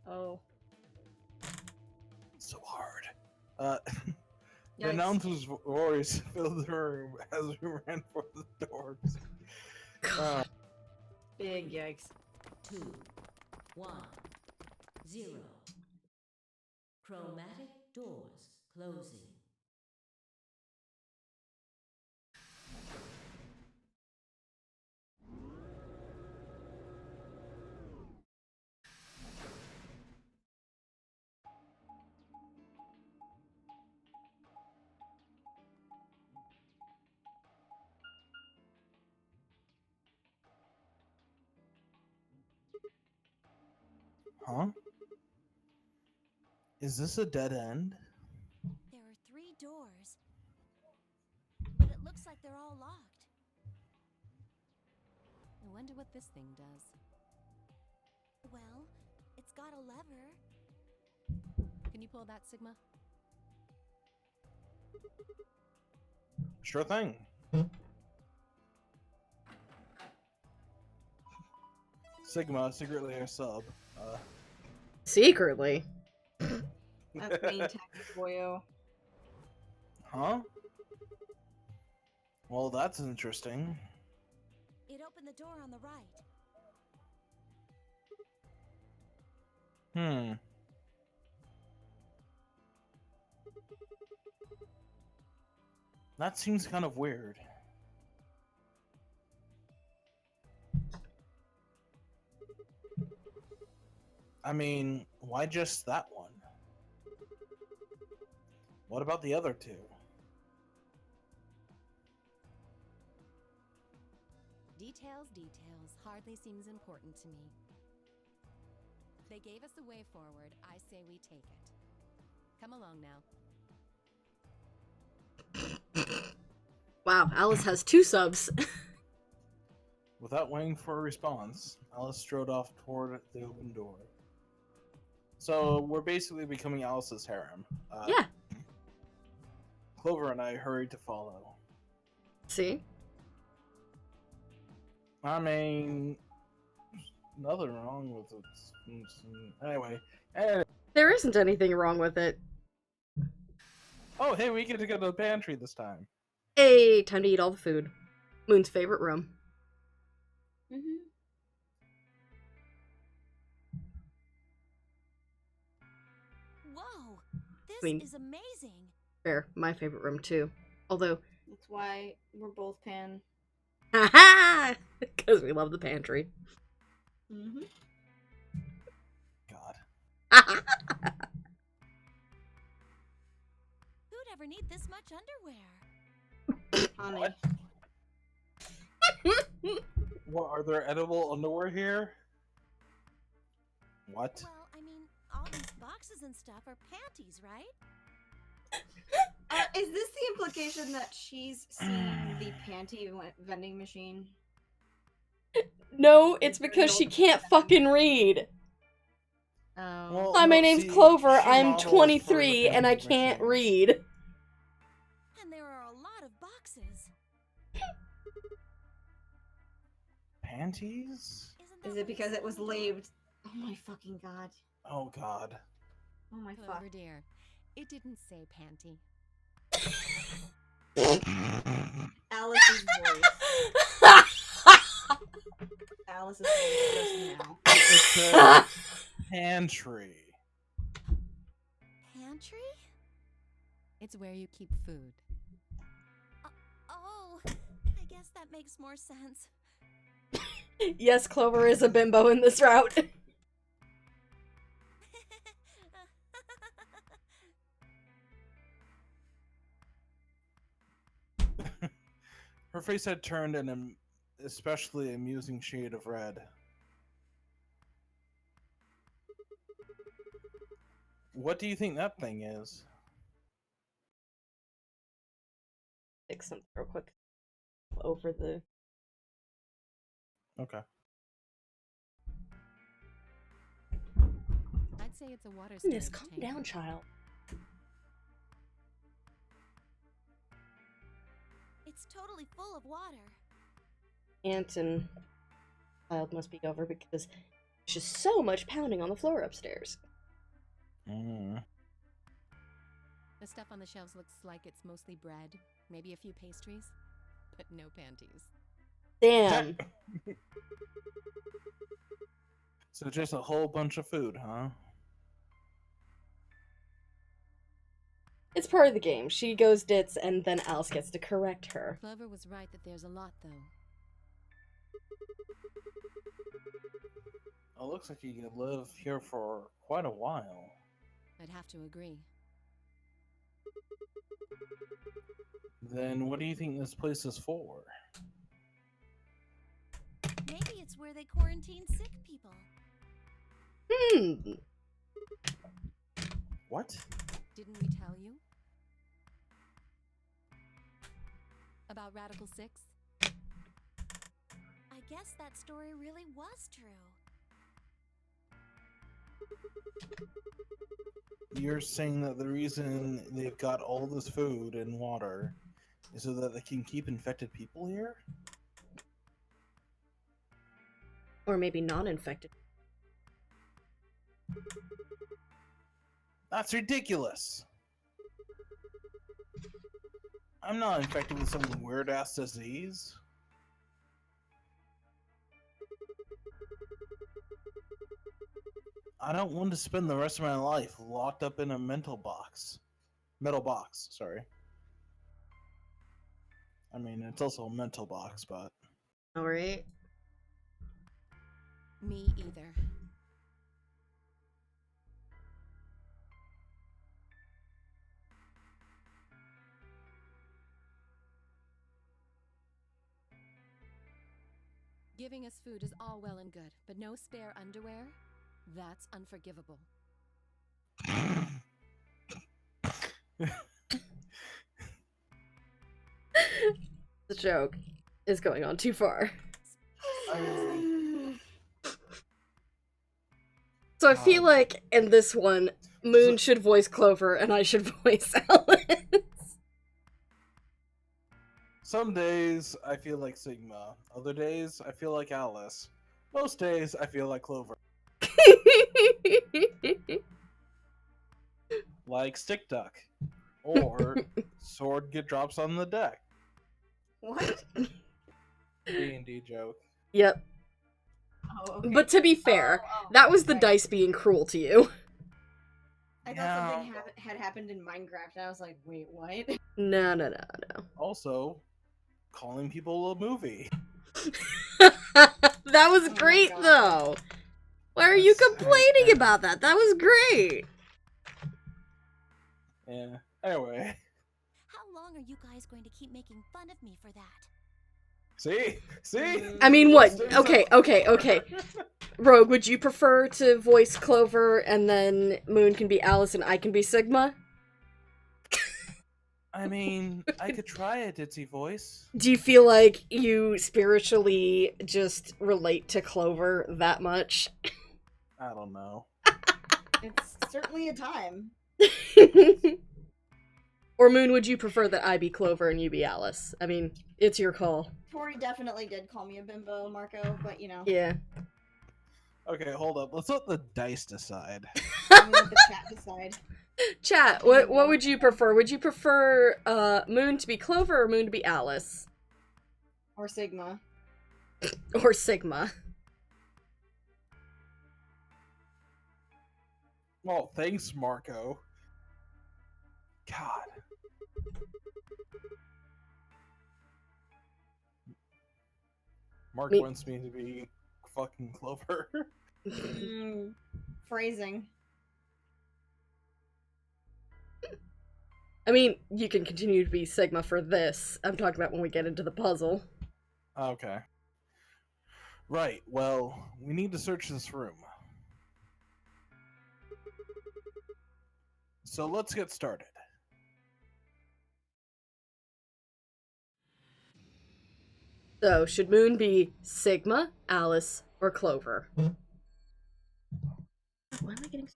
Speaker 2: Oh.
Speaker 1: So hard. The
Speaker 2: Yikes.
Speaker 1: announcer's voice filled the room as we ran for the doors.
Speaker 2: Big yikes.
Speaker 14: 2, 1, 0. Chromatic doors closing.
Speaker 1: Huh? Is this a dead end?
Speaker 6: There are 3 doors, but it looks like they're all locked.
Speaker 13: I wonder what this thing does.
Speaker 6: Well, it's got a lever.
Speaker 13: Can you pull that, Sigma?
Speaker 1: Sure thing. Sigma, secretly a sub.
Speaker 3: Secretly.
Speaker 2: That's main tech for you.
Speaker 1: Huh? Well, that's interesting.
Speaker 6: It opened the door on the right.
Speaker 1: That seems kind of weird. I mean, why just that one? What about the other 2?
Speaker 13: Details, hardly seems important to me. They gave us the way forward. I say we take it. Come along now.
Speaker 3: Wow, Alice has 2 subs.
Speaker 1: Without waiting for a response, Alice strode off toward the open door. So we're basically becoming Alice's harem.
Speaker 3: Yeah.
Speaker 1: Clover and I hurried to follow.
Speaker 3: See?
Speaker 1: I mean, nothing wrong with it. Anyway.
Speaker 3: There isn't anything wrong with it.
Speaker 1: Oh, hey, we get to go to the pantry this time.
Speaker 3: Hey, time to eat all the food. Moon's favorite room.
Speaker 2: Mm-hmm.
Speaker 6: Whoa! This
Speaker 3: I mean-
Speaker 6: is amazing!
Speaker 3: Fair, my favorite room too. Although,
Speaker 2: That's why we're both pan.
Speaker 3: haha! Because we love the pantry.
Speaker 2: Mm-hmm.
Speaker 1: God.
Speaker 6: Who'd ever need this much underwear?
Speaker 2: Honey.
Speaker 1: What, are there edible underwear here? What?
Speaker 16: Well, I mean, all these boxes and stuff are panties, right?
Speaker 2: Is this the implication that she's seen the panty vending machine?
Speaker 3: No, it's because she can't fucking read.
Speaker 2: Oh.
Speaker 1: Well,
Speaker 3: Hi, my
Speaker 1: no,
Speaker 3: name's
Speaker 1: see,
Speaker 3: Clover.
Speaker 1: she
Speaker 3: I'm
Speaker 1: models for
Speaker 3: 23
Speaker 1: the
Speaker 3: and I
Speaker 1: vending
Speaker 3: can't
Speaker 1: machine.
Speaker 3: read.
Speaker 16: And there are a lot of boxes.
Speaker 1: Panties?
Speaker 2: Is it because it was labeled? Oh my fucking god.
Speaker 1: Oh god.
Speaker 2: Oh my fuck.
Speaker 13: Clover dear, it didn't say panty.
Speaker 2: Alice's voice. Alice's voice just now.
Speaker 1: It's a pantry.
Speaker 16: Pantry?
Speaker 13: It's where you keep food.
Speaker 16: Oh, I guess that makes more sense.
Speaker 3: Yes, Clover is a bimbo in this route.
Speaker 1: Her face had turned an especially amusing shade of red. What do you think that thing is?
Speaker 3: Fix something real quick. Over the...
Speaker 1: Okay.
Speaker 13: I'd say it's a water
Speaker 3: Goodness,
Speaker 13: storage
Speaker 3: calm
Speaker 13: tank.
Speaker 3: down, child.
Speaker 16: It's totally full of water.
Speaker 3: Aunt and child must be over because there's just so much pounding on the floor upstairs.
Speaker 1: Mm.
Speaker 13: The stuff on the shelves looks like it's mostly bread, maybe a few pastries, but no panties.
Speaker 3: Damn.
Speaker 1: So just a whole bunch of food, huh?
Speaker 3: It's part of the game. She goes dits and then Alice gets to correct her.
Speaker 13: Clover was right that there's a lot, though.
Speaker 1: It looks like you could live here for quite a while.
Speaker 13: I'd have to agree.
Speaker 1: Then what do you think this place is for?
Speaker 16: Maybe it's where they quarantine sick people.
Speaker 1: What?
Speaker 13: Didn't we tell you? About Radical 6?
Speaker 16: I guess that story really was true.
Speaker 1: You're saying that the reason they've got all this food and water is so that they can keep infected people here?
Speaker 3: Or maybe non-infected.
Speaker 1: That's ridiculous! I'm not infected with some weird-ass disease. I don't want to spend the rest of my life locked up in a metal box, sorry. I mean, it's also a mental box, but...
Speaker 3: Alright.
Speaker 13: Me either. Giving us food is all well and good, but no spare underwear? That's unforgivable.
Speaker 3: The joke is going on too far. So I feel like in this one, Moon should voice Clover and I should voice Alice.
Speaker 1: Some days I feel like Sigma. Other days I feel like Alice. Most days I feel like Clover. Like Stick Duck. Or Sword Get Drops on the Deck.
Speaker 2: What?
Speaker 1: D&D joke.
Speaker 3: Yep.
Speaker 2: Oh, okay.
Speaker 3: But to be fair, that was the dice being cruel to you.
Speaker 2: I thought something had happened in Minecraft, and I was like, wait, what?
Speaker 3: No.
Speaker 1: Also, calling people a movie.
Speaker 3: That was great, though. Why are you complaining about that? That was great.
Speaker 1: Yeah. Anyway.
Speaker 16: How long are you guys going to keep making fun of me for that?
Speaker 1: See?
Speaker 3: I mean, what? Okay. Rogue, would you prefer to voice Clover and then Moon can be Alice and I can be Sigma?
Speaker 1: I mean, I could try a ditzy voice.
Speaker 3: Do you feel like you spiritually just relate to Clover that much?
Speaker 1: I don't know.
Speaker 2: It's certainly a time.
Speaker 3: Or Moon, would you prefer that I be Clover and you be Alice? I mean, it's your call.
Speaker 2: Tori definitely did call me a bimbo, Marco, but you know.
Speaker 3: Yeah.
Speaker 1: Okay, hold up. Let's let the dice decide.
Speaker 2: I'm gonna let the chat decide.
Speaker 3: Chat, what would you prefer? Would you prefer Moon to be Clover or Moon to be Alice?
Speaker 2: Or Sigma.
Speaker 3: Or Sigma.
Speaker 1: Well, thanks, Marco. God. Mark wants me to be fucking Clover.
Speaker 2: Phrasing.
Speaker 3: I mean, you can continue to be Sigma for this. I'm talking about when we get into the puzzle.
Speaker 1: Okay. Right, well, we need to search this room. So let's get started.
Speaker 3: So, should Moon be Sigma, Alice, or Clover? Why am I getting...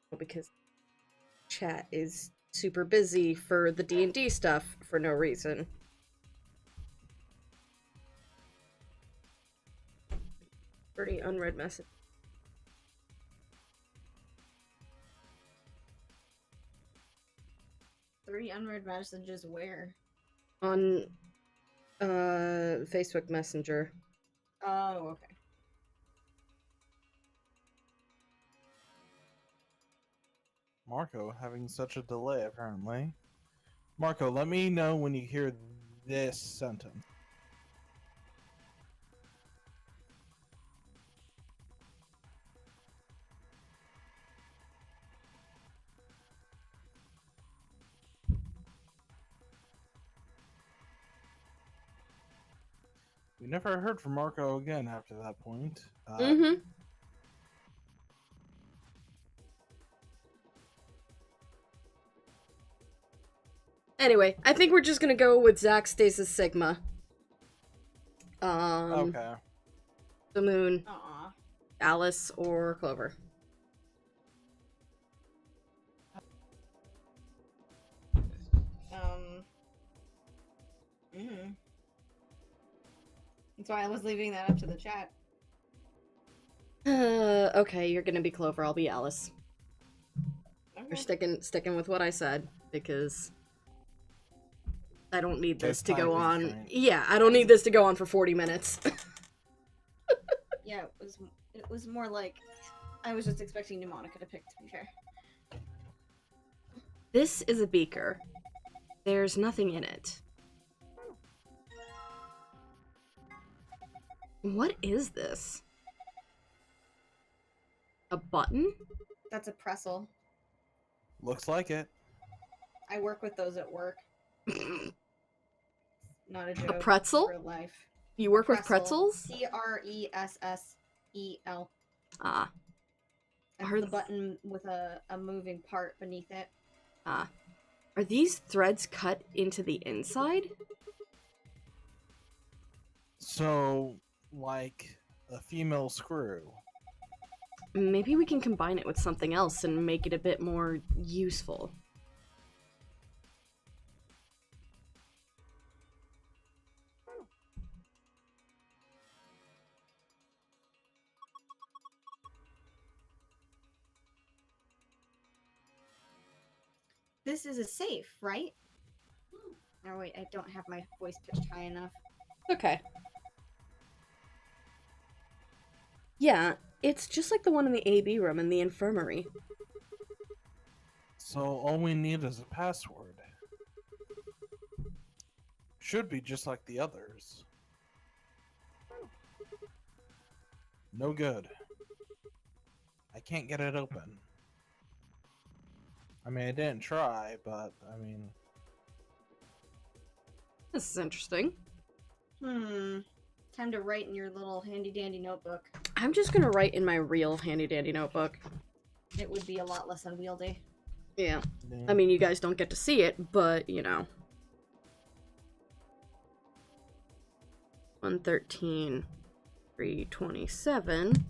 Speaker 3: Well, because chat is super busy for the D&D stuff for no reason. Pretty unread message.
Speaker 2: Three unread messages where?
Speaker 3: On Facebook Messenger.
Speaker 2: Oh, okay.
Speaker 1: Marco having such a delay, apparently. Marco, let me know when you hear this sentence. We never heard from Marco again after that point.
Speaker 3: Anyway, I think we're just gonna go with Zack stays as Sigma.
Speaker 1: Okay.
Speaker 3: The Moon, Alice, or Clover.
Speaker 2: That's why I was leaving that up to the chat.
Speaker 3: Okay, you're gonna be Clover, I'll be Alice.
Speaker 2: Okay.
Speaker 3: We're sticking with what I said, because I don't need this to
Speaker 1: time
Speaker 3: go on.
Speaker 1: constraint.
Speaker 3: Yeah, I don't need this to go on for 40 minutes.
Speaker 2: Yeah, it was more like I was just expecting Mnemonica to pick, to be fair.
Speaker 3: This is a beaker. There's nothing in it. What is this? A button?
Speaker 2: That's a pretzel.
Speaker 1: Looks like it.
Speaker 2: I work with those at work. Not a joke.
Speaker 3: A pretzel?
Speaker 2: Real life.
Speaker 3: You work with pretzels?
Speaker 2: Pressel.
Speaker 3: Ah.
Speaker 2: That's the button with a moving part beneath it.
Speaker 3: Ah. Are these threads cut into the inside?
Speaker 1: So, like a female screw.
Speaker 3: Maybe we can combine it with something else and make it a bit more useful.
Speaker 2: This is a safe, right? Oh wait, I don't have my voice pitched high enough.
Speaker 3: Okay. Yeah, it's just like the one in the AB room in the infirmary.
Speaker 1: So all we need is a password. Should be just like the others. No good. I can't get it open. I mean, I didn't try, but, I mean...
Speaker 3: This is interesting.
Speaker 2: Time to write in your little handy-dandy notebook.
Speaker 3: I'm just gonna write in my real handy-dandy notebook.
Speaker 2: It would be a lot less unwieldy.
Speaker 3: Yeah. I mean, you guys don't get to see it, but, you know. 113, 327.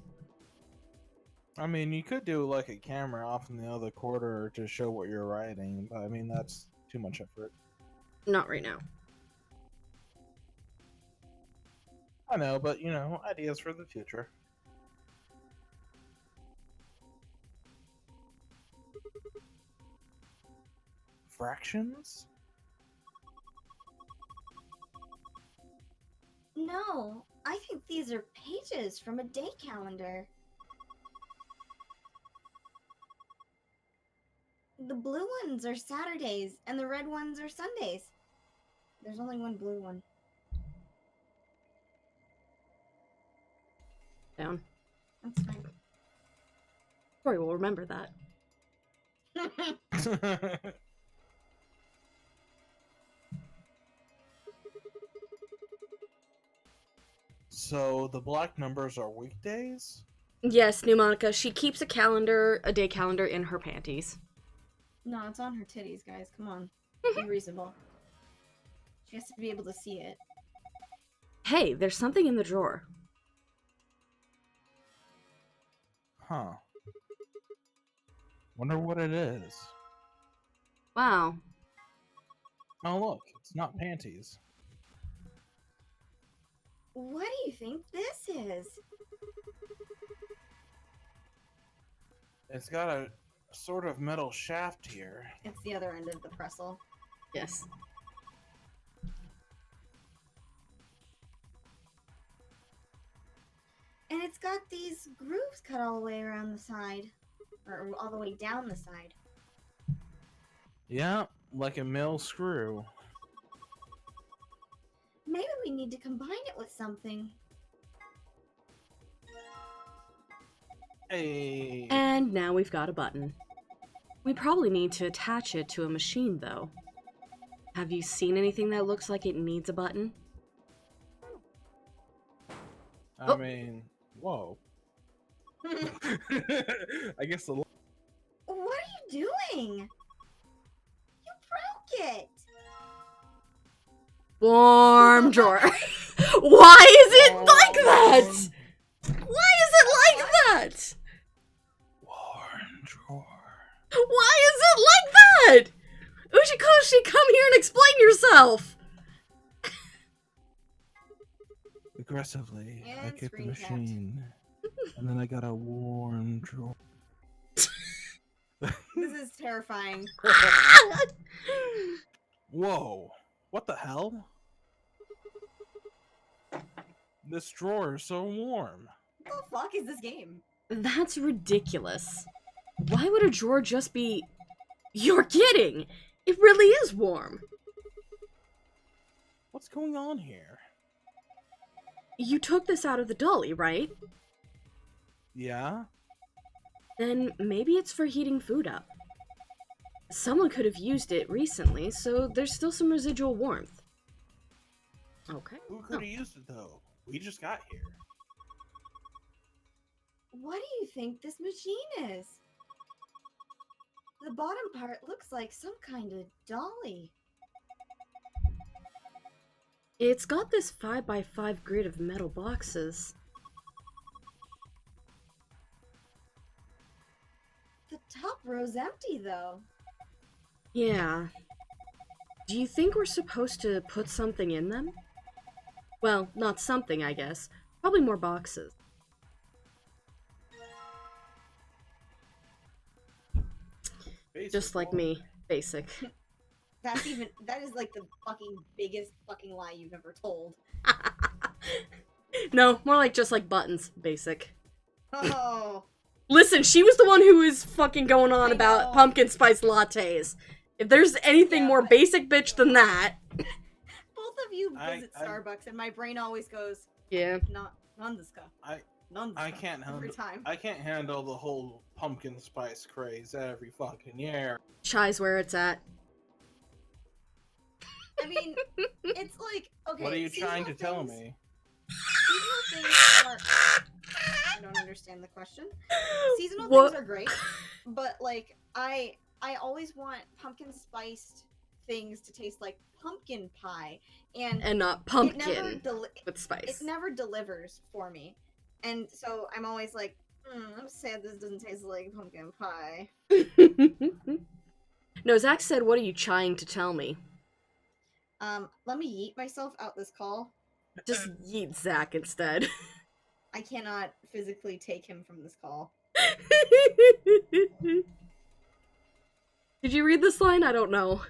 Speaker 1: I mean, you could do like a camera off in the other quarter to show what you're writing, but I mean, that's too much effort.
Speaker 3: Not right now.
Speaker 1: I know, but you know, ideas for the future. Fractions?
Speaker 2: No, I think these are pages from a day calendar. The blue ones are Saturdays, and the red ones are Sundays. There's only one blue one.
Speaker 3: Down.
Speaker 2: That's fine.
Speaker 3: Tori will remember that.
Speaker 1: So the black numbers are weekdays?
Speaker 3: Yes, Pneumonica, she keeps a calendar, a day calendar in her panties.
Speaker 2: No, it's on her titties, guys. Come on. Be reasonable. She has to be able to see it.
Speaker 3: Hey, there's something in the drawer.
Speaker 1: Huh. Wonder what it is.
Speaker 3: Wow.
Speaker 1: Oh look, it's not panties.
Speaker 2: What do you think this is?
Speaker 1: It's got a sort of metal shaft here.
Speaker 2: It's the other end of the pretzel.
Speaker 3: Yes.
Speaker 2: And it's got these grooves cut all the way around the side. Or all the way down the side.
Speaker 1: Yeah, like a mill screw.
Speaker 2: Maybe we need to combine it with something.
Speaker 1: Hey.
Speaker 3: And now we've got a button. We probably need to attach it to a machine, though. Have you seen anything that looks like it needs a button?
Speaker 1: I mean, whoa. I guess the...
Speaker 2: What are you doing? You broke it!
Speaker 3: Warm drawer. Why is it like that? Why is it like that?
Speaker 1: Warm drawer.
Speaker 3: Why is it like that? Uchikoshi, come here and explain yourself.
Speaker 1: Aggressively, I
Speaker 2: And
Speaker 1: kicked the
Speaker 2: screen capped.
Speaker 1: machine. And then I got a warm drawer.
Speaker 2: This is terrifying.
Speaker 1: Whoa. What the hell? This drawer is so warm.
Speaker 2: What the fuck is this game?
Speaker 3: That's ridiculous. Why would a drawer just be... You're kidding! It really is warm.
Speaker 1: What's going on here?
Speaker 3: You took this out of the dolly, right?
Speaker 1: Yeah?
Speaker 3: Then maybe it's for heating food up. Someone could have used it recently, so there's still some residual warmth. Okay.
Speaker 1: Who could have used it though? We just got here.
Speaker 2: What do you think this machine is? The bottom part looks like some kind of dolly.
Speaker 3: It's got this 5x5 grid of metal boxes.
Speaker 2: The top row's empty, though.
Speaker 3: Yeah. Do you think we're supposed to put something in them? Well, not something, I guess. Probably more boxes. Just like me. Basic.
Speaker 2: That is like the fucking biggest fucking lie you've ever told.
Speaker 3: No, more like just like buttons. Basic.
Speaker 2: Oh.
Speaker 3: Listen, she was the one who was fucking going on about pumpkin spice lattes. If there's anything more basic bitch than that.
Speaker 2: Both of you visit Starbucks, and my brain always goes,
Speaker 3: yeah,
Speaker 2: not nandesuka.
Speaker 1: I can't handle
Speaker 2: every time.
Speaker 1: I can't handle the whole pumpkin spice craze every fucking year.
Speaker 3: Chai's where it's at.
Speaker 2: I mean, it's like, okay.
Speaker 1: What are you trying to
Speaker 2: seasonal
Speaker 1: tell
Speaker 2: things-
Speaker 1: me?
Speaker 2: Seasonal things are. I don't understand the question. Seasonal
Speaker 3: What?
Speaker 2: things are great, but like I always want pumpkin spiced things to taste like pumpkin pie, and
Speaker 3: not
Speaker 2: it never
Speaker 3: pumpkin with
Speaker 2: it
Speaker 3: spice.
Speaker 2: never delivers for me, and so I'm always like, I'm sad this doesn't taste like pumpkin pie.
Speaker 3: No, Zach said, "What are you trying to tell me?"
Speaker 2: Let me yeet myself out this call.
Speaker 3: Just yeet Zach instead.
Speaker 2: I cannot physically take him from this call.
Speaker 3: Did you read this line? I don't know.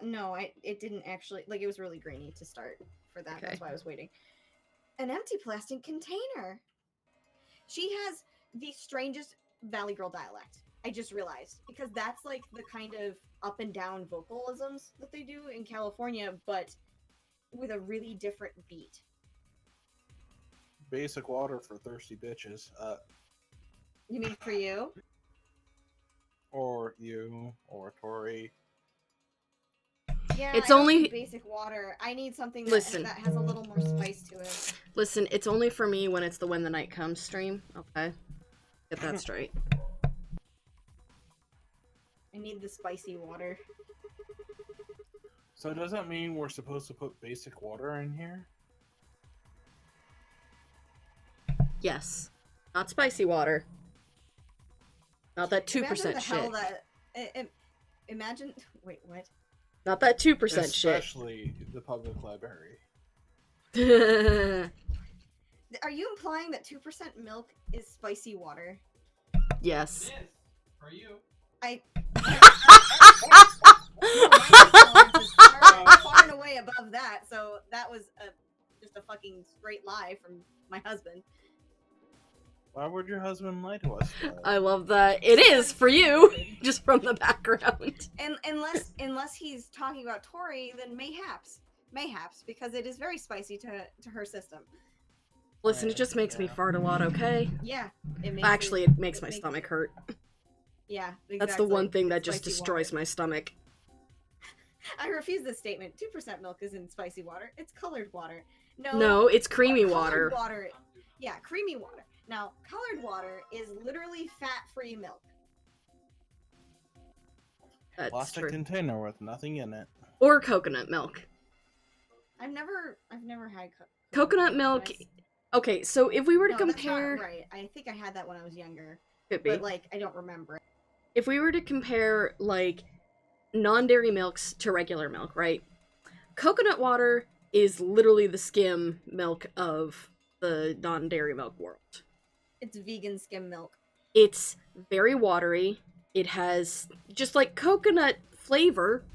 Speaker 2: No, it didn't actually, like, it was really grainy to start for that.
Speaker 3: Okay.
Speaker 2: That's why I was waiting. An empty plastic container. She has the strangest Valley Girl dialect. I just realized, because that's like the kind of up and down vocalisms that they do in California, but with a really different beat.
Speaker 1: Basic water for thirsty bitches.
Speaker 2: You mean for you?
Speaker 1: Or you, or Tori.
Speaker 2: Yeah,
Speaker 3: It's
Speaker 2: I don't
Speaker 3: only-
Speaker 2: need basic water. I need something that,
Speaker 3: Listen.
Speaker 2: that has a little more spice to it.
Speaker 3: Listen, it's only for me when it's the When the Night Comes stream. Okay, get that straight.
Speaker 2: I need the spicy water.
Speaker 1: So does that mean we're supposed to put basic water in here?
Speaker 3: Yes, not spicy water. Not that 2%
Speaker 2: Imagine the hell
Speaker 3: shit.
Speaker 2: that. Imagine. Wait, what?
Speaker 3: Not that 2% shit.
Speaker 1: Especially the public library.
Speaker 2: Are you implying that 2% milk is spicy water?
Speaker 3: Yes.
Speaker 1: For you.
Speaker 2: I. My tolerance is far and away above that, so that was just a fucking straight lie from my husband.
Speaker 1: Why would your husband lie to us?
Speaker 3: I love that. It is for you, just from the background.
Speaker 2: And unless he's talking about Tori, then mayhaps, because it is very spicy to her system.
Speaker 3: Listen, it just makes me fart a lot, okay?
Speaker 2: Yeah, it makes
Speaker 3: Actually, it makes my stomach hurt.
Speaker 2: Yeah, exactly.
Speaker 3: That's the one thing that just
Speaker 2: Spicy
Speaker 3: destroys my stomach.
Speaker 2: I refuse this statement. 2% milk isn't spicy water. It's colored water.
Speaker 3: No, it's creamy
Speaker 2: colored
Speaker 3: water.
Speaker 2: Yeah, creamy water. Now, colored water is literally fat-free milk.
Speaker 3: That's
Speaker 1: Plastic
Speaker 3: true.
Speaker 1: container with nothing in it.
Speaker 3: Or coconut milk.
Speaker 2: I've never had
Speaker 3: Coconut milk. Okay, so if we were to
Speaker 2: No,
Speaker 3: compare,
Speaker 2: that's not right. I think I had that when I was younger.
Speaker 3: Could be.
Speaker 2: But like I don't remember it.
Speaker 3: If we were to compare like non-dairy milks to regular milk, right? Coconut water is literally the skim milk of the non-dairy milk world.
Speaker 2: It's vegan skim milk.
Speaker 3: It's very watery. It has just like coconut flavor,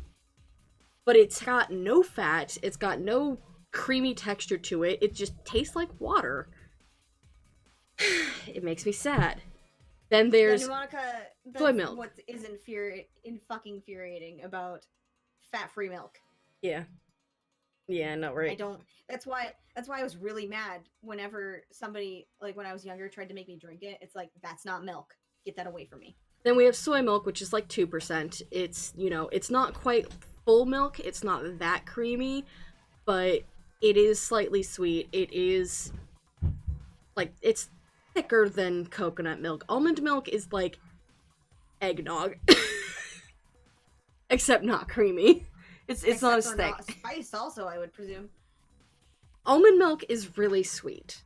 Speaker 3: but it's got no fat. It's got no creamy texture to it. It just tastes like water. It makes me sad. Then there's
Speaker 2: Monica,
Speaker 3: soy
Speaker 2: that's
Speaker 3: milk.
Speaker 2: what is fucking infuriating about fat-free milk.
Speaker 3: Yeah. Yeah, no, right.
Speaker 2: I don't. That's why I was really mad whenever somebody, like when I was younger, tried to make me drink it. It's like, that's not milk. Get that away from me.
Speaker 3: Then we have soy milk, which is like 2%. It's, you know, it's not quite full milk. It's not that creamy, but it is slightly sweet. It is, like, it's thicker than coconut milk. Almond milk is like eggnog. Except not creamy. It's not as
Speaker 2: Except for
Speaker 3: thick.
Speaker 2: not spiced also, I would presume.
Speaker 3: Almond milk is really sweet.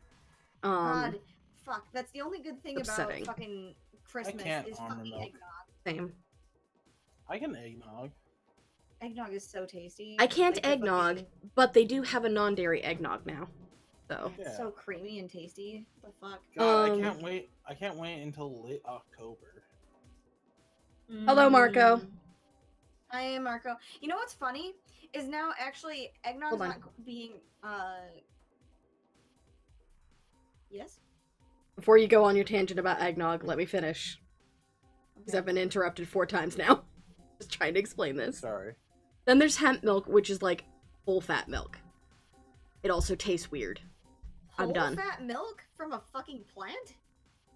Speaker 2: God, fuck. That's the only good thing
Speaker 3: upsetting.
Speaker 2: about fucking Christmas
Speaker 1: can't
Speaker 2: is
Speaker 1: almond
Speaker 2: fucking
Speaker 1: milk.
Speaker 2: eggnog.
Speaker 3: Same.
Speaker 1: I can eggnog.
Speaker 2: Eggnog is so tasty.
Speaker 3: I can't
Speaker 2: Like the
Speaker 3: eggnog,
Speaker 2: fucking-
Speaker 3: but they do have a non-dairy eggnog now. So.
Speaker 2: It's so creamy and tasty. What the fuck?
Speaker 1: God, I can't wait. I can't wait until late October.
Speaker 3: Hello, Marco.
Speaker 2: Hi, Marco. You know what's funny is now actually eggnog's
Speaker 3: Hold on.
Speaker 2: not being Yes.
Speaker 3: Before you go on your tangent about eggnog, let me finish. Because I've been interrupted 4 times now. Just trying to explain this.
Speaker 1: Sorry.
Speaker 3: Then there's hemp milk, which is like full fat milk. It also tastes weird. I'm
Speaker 2: Whole
Speaker 3: done.
Speaker 2: fat milk from a fucking plant?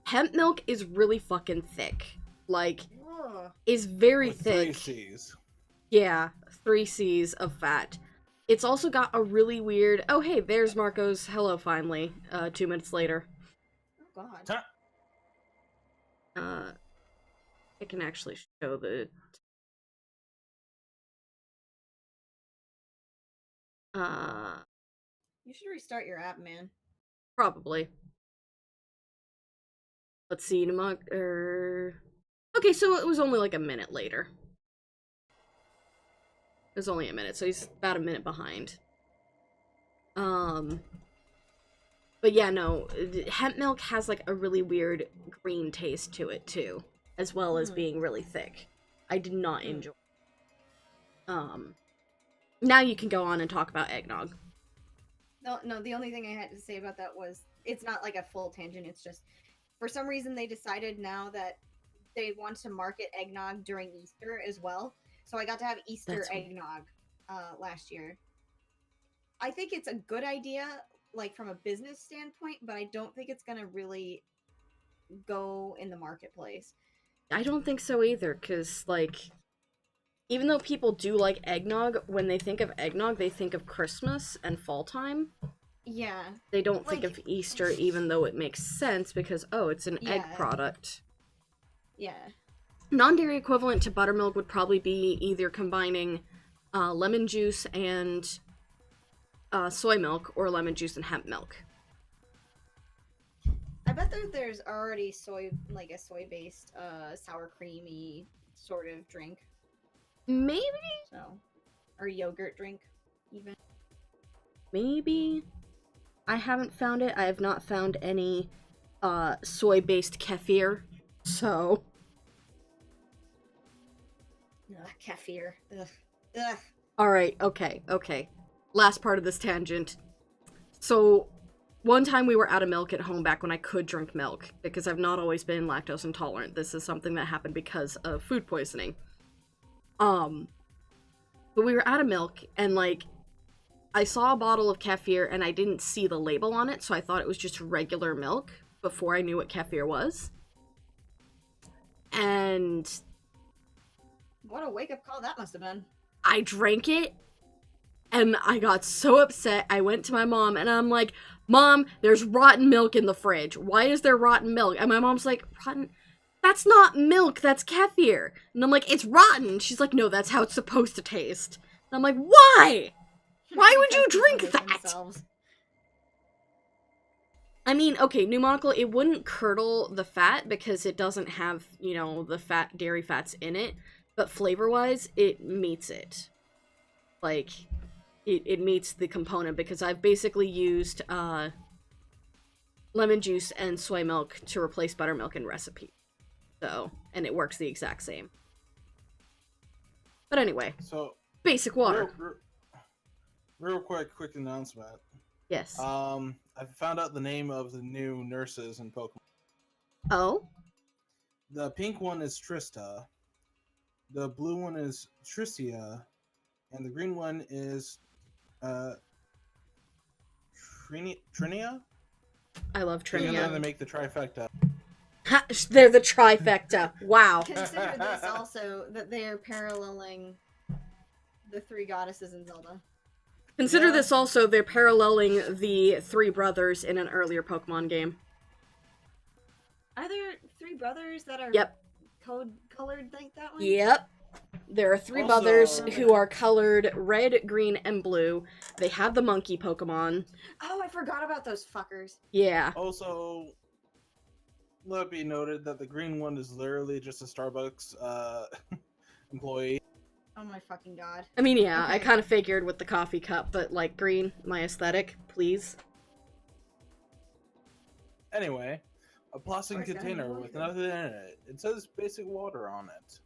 Speaker 3: Hemp milk is really fucking thick. Like,
Speaker 2: Ugh.
Speaker 3: is very
Speaker 1: With 3
Speaker 3: thick.
Speaker 1: C's.
Speaker 3: Yeah, 3 C's of fat. It's also got a really weird... Oh, hey, there's Marco's hello, finally, 2 minutes later.
Speaker 2: Oh, God.
Speaker 3: I can actually show the...
Speaker 2: You should restart your app, man.
Speaker 3: Probably. Let's see, Okay, so it was only like a minute later. It was only a minute, so he's about a minute behind. But yeah, no, hemp milk has like a really weird green taste to it too, as well as being really thick. I did not enjoy. Now you can go on and talk about eggnog.
Speaker 2: No, the only thing I had to say about that was it's not like a full tangent. It's just for some reason they decided now that they want to market eggnog during Easter as well. So I got to have Easter eggnog last year. I think it's a good idea, like from a business standpoint, but I don't think it's gonna really go in the marketplace.
Speaker 3: I don't think so either, because like, even though people do like eggnog, when they think of eggnog, they think of Christmas and fall time.
Speaker 2: Yeah.
Speaker 3: They don't think of Easter, even though it makes sense because, oh, it's an egg product.
Speaker 2: Yeah.
Speaker 3: Non-dairy equivalent to buttermilk would probably be either combining lemon juice and soy milk, or lemon juice and hemp milk.
Speaker 2: I bet there's already a soy-based sour creamy sort of drink.
Speaker 3: Maybe?
Speaker 2: So, or yogurt drink, even.
Speaker 3: Maybe? I haven't found it. I have not found any soy-based kefir, so...
Speaker 2: Ugh, kefir. Ugh. Ugh.
Speaker 3: Alright, okay. Last part of this tangent. So, one time we were out of milk at home back when I could drink milk, because I've not always been lactose intolerant. This is something that happened because of food poisoning. But we were out of milk, and like, I saw a bottle of kefir and I didn't see the label on it, so I thought it was just regular milk before I knew what kefir was. And...
Speaker 2: what a wake-up call that must have been.
Speaker 3: I drank it, and I got so upset. I went to my mom, and I'm like, Mom, there's rotten milk in the fridge. Why is there rotten milk? And my mom's like, rotten? That's not milk, that's kefir. And I'm like, it's rotten. She's like, no, that's how it's supposed to taste. And I'm like, why? Why would you drink that? I mean, okay, New Monocle, it wouldn't curdle the fat because it doesn't have, you know, the dairy fats in it. But flavor-wise, it meets it. Like, it meets the component because I've basically used lemon juice and soy milk to replace buttermilk in recipes. So, and it works the exact same. But anyway,
Speaker 1: so
Speaker 3: basic water.
Speaker 1: Real quick announcement.
Speaker 3: Yes.
Speaker 1: I found out the name of the new nurses in Pokemon.
Speaker 3: Oh?
Speaker 1: The pink one is Trista. The blue one is Tricia. And the green one is Trinia?
Speaker 3: I love Trinia.
Speaker 1: And then they make the trifecta.
Speaker 3: Ha, they're the trifecta. Wow.
Speaker 2: Consider this also that they're paralleling the 3 goddesses in Zelda.
Speaker 3: Consider this also, they're paralleling the 3 brothers in an earlier Pokemon game.
Speaker 2: Are there 3 brothers that are colored like that one?
Speaker 3: Yep. There are 3 brothers who are colored red, green, and blue. They have the monkey Pokemon.
Speaker 2: Oh, I forgot about those fuckers.
Speaker 3: Yeah.
Speaker 1: Also, let it be noted that the green one is literally just a Starbucks employee.
Speaker 2: Oh my fucking god.
Speaker 3: I mean, yeah,
Speaker 2: Okay.
Speaker 3: I kind of figured with the coffee cup, but like green, my aesthetic, please.
Speaker 1: Anyway, a plastic container with nothing in it. It says basic water on it.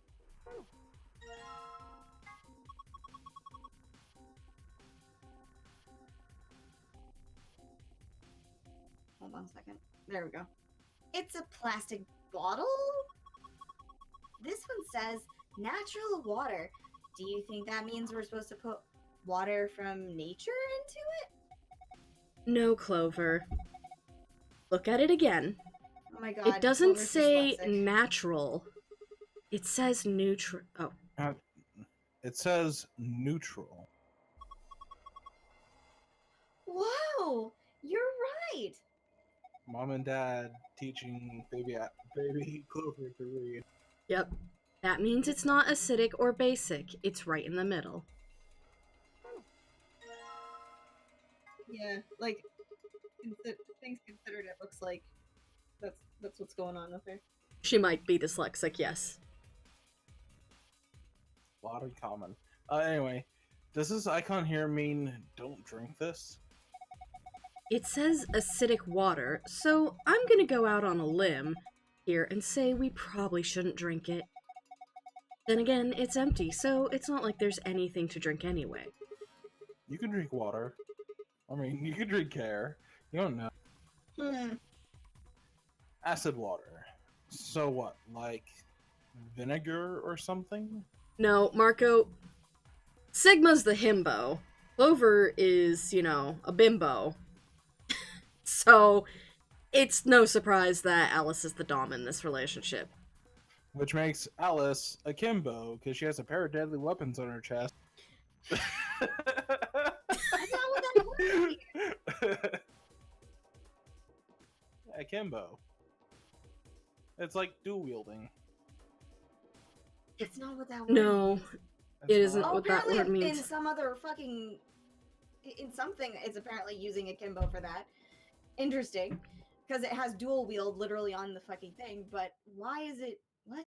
Speaker 2: Hold on a second. There we go. It's a plastic bottle? This one says natural water. Do you think that means we're supposed to put water from nature into it?
Speaker 3: No, Clover. Look at it again.
Speaker 2: Oh my god.
Speaker 3: It doesn't
Speaker 2: Clover's
Speaker 3: say
Speaker 2: dyslexic.
Speaker 3: natural. It says neutral. Oh.
Speaker 1: It says neutral.
Speaker 2: Wow, you're right.
Speaker 1: Mom and Dad teaching baby Clover to read.
Speaker 3: Yep. That means it's not acidic or basic. It's right in the middle.
Speaker 2: Yeah, like things considered, it looks like that's what's going on with her.
Speaker 3: She might be dyslexic, yes.
Speaker 1: A lot in common. Anyway, does this icon here mean don't drink this?
Speaker 3: It says acidic water, so I'm gonna go out on a limb here and say we probably shouldn't drink it. Then again, it's empty, so it's not like there's anything to drink anyway.
Speaker 1: You can drink water. I mean, you can drink air. You don't know. Acid water. So what, like vinegar or something?
Speaker 3: No, Marco, Sigma's the himbo. Clover is, you know, a bimbo. So, it's no surprise that Alice is the dom in this relationship.
Speaker 1: Which makes Alice a Kimbo, because she has a pair of deadly weapons on her chest. Akimbo. It's like dual wielding.
Speaker 2: It's not what that word
Speaker 3: No,
Speaker 2: means.
Speaker 3: it isn't
Speaker 2: Oh,
Speaker 3: what that
Speaker 2: apparently
Speaker 3: word
Speaker 2: in
Speaker 3: means.
Speaker 2: some other fucking... In something, it's apparently using akimbo for that. Interesting. Because it has dual wield literally on the fucking thing, but why is it... What?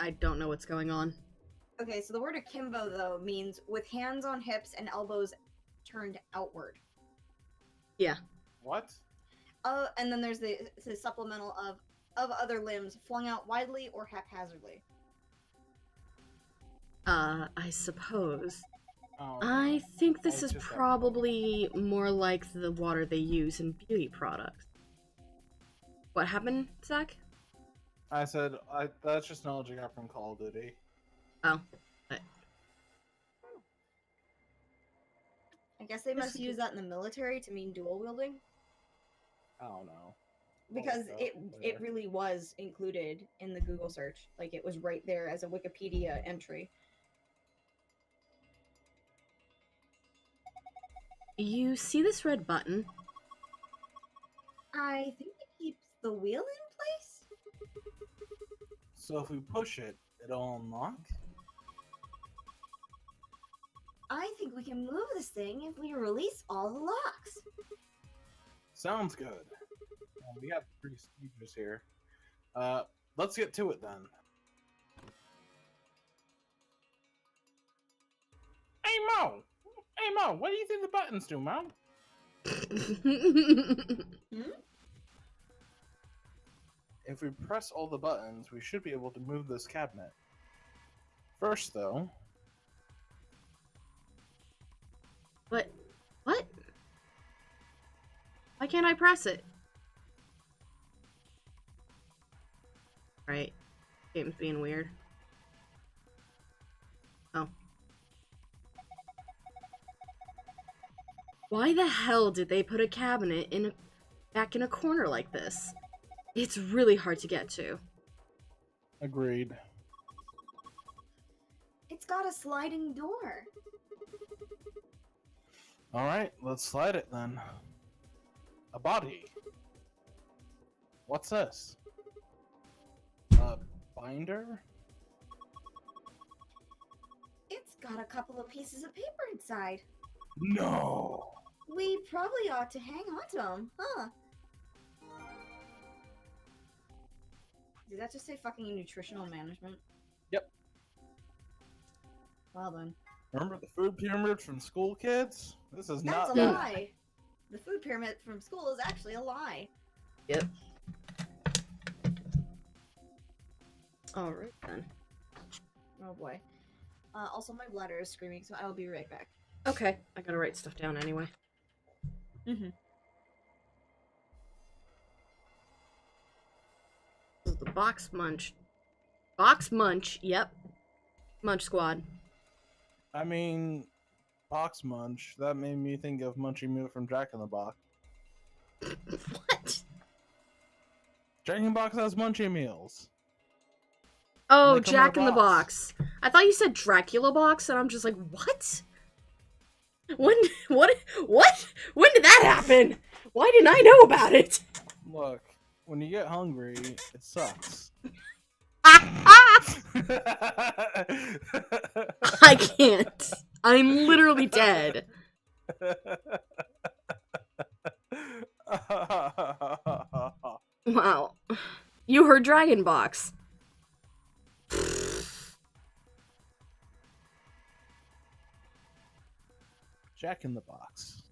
Speaker 3: I don't know what's going on.
Speaker 2: Okay, so the word akimbo, though, means with hands on hips and elbows turned outward.
Speaker 3: Yeah.
Speaker 1: What?
Speaker 2: And then there's the supplemental of other limbs flung out widely or haphazardly.
Speaker 3: I suppose.
Speaker 1: Oh,
Speaker 3: I think this
Speaker 1: I
Speaker 3: is
Speaker 1: just got-
Speaker 3: probably more like the water they use in beauty products. What happened, Zach?
Speaker 1: I said, that's just knowledge I got from Call of Duty.
Speaker 3: Oh.
Speaker 2: I guess they must use that in the military to mean dual wielding.
Speaker 1: I don't know.
Speaker 2: Because
Speaker 1: Oh,
Speaker 2: it
Speaker 1: there.
Speaker 2: really was included in the Google search. Like, it was right there as a Wikipedia entry.
Speaker 3: You see this red button?
Speaker 2: I think it keeps the wheel in place?
Speaker 1: So if we push it, it'll unlock?
Speaker 2: I think we can move this thing if we release all the locks.
Speaker 1: Sounds good. We got pretty prestigious here. Let's get to it then. Hey Mo! Hey Mo, what do you think the buttons do, Mo? If we press all the buttons, we should be able to move this cabinet. First, though...
Speaker 3: What? What? Why can't I press it? Right. Game's being weird. Oh. Why the hell did they put a cabinet back in a corner like this? It's really hard to get to.
Speaker 1: Agreed.
Speaker 2: It's got a sliding door.
Speaker 1: Alright, let's slide it then. A body. What's this? A binder?
Speaker 2: It's got a couple of pieces of paper inside.
Speaker 1: No!
Speaker 2: We probably ought to hang on to them, huh? Did that just say fucking nutritional management?
Speaker 1: Yep.
Speaker 2: Well then.
Speaker 1: Remember the food pyramid from school, kids? This is
Speaker 2: That's
Speaker 1: not
Speaker 2: a
Speaker 1: that.
Speaker 2: lie. The food pyramid from school is actually a lie.
Speaker 3: Yep. Alright then.
Speaker 2: Oh boy. Also, my bladder is screaming, so I will be right back.
Speaker 3: Okay, I gotta write stuff down anyway.
Speaker 2: Mm-hmm.
Speaker 3: This is the Box Munch. Box Munch, yep. Munch Squad.
Speaker 1: I mean, Box Munch. That made me think of Munchie Moo from Jack in the Box.
Speaker 3: What?
Speaker 1: Jack in the Box has Munchie meals.
Speaker 3: Oh,
Speaker 1: They come
Speaker 3: Jack
Speaker 1: in
Speaker 3: in
Speaker 1: a
Speaker 3: the Box. I thought you said Dracula Box, and I'm just like, what? When did that happen? Why didn't I know about it?
Speaker 1: Look, when you get hungry, it sucks.
Speaker 3: I can't. I'm literally dead. Wow. You heard Dragon Box.
Speaker 1: Jack in the Box.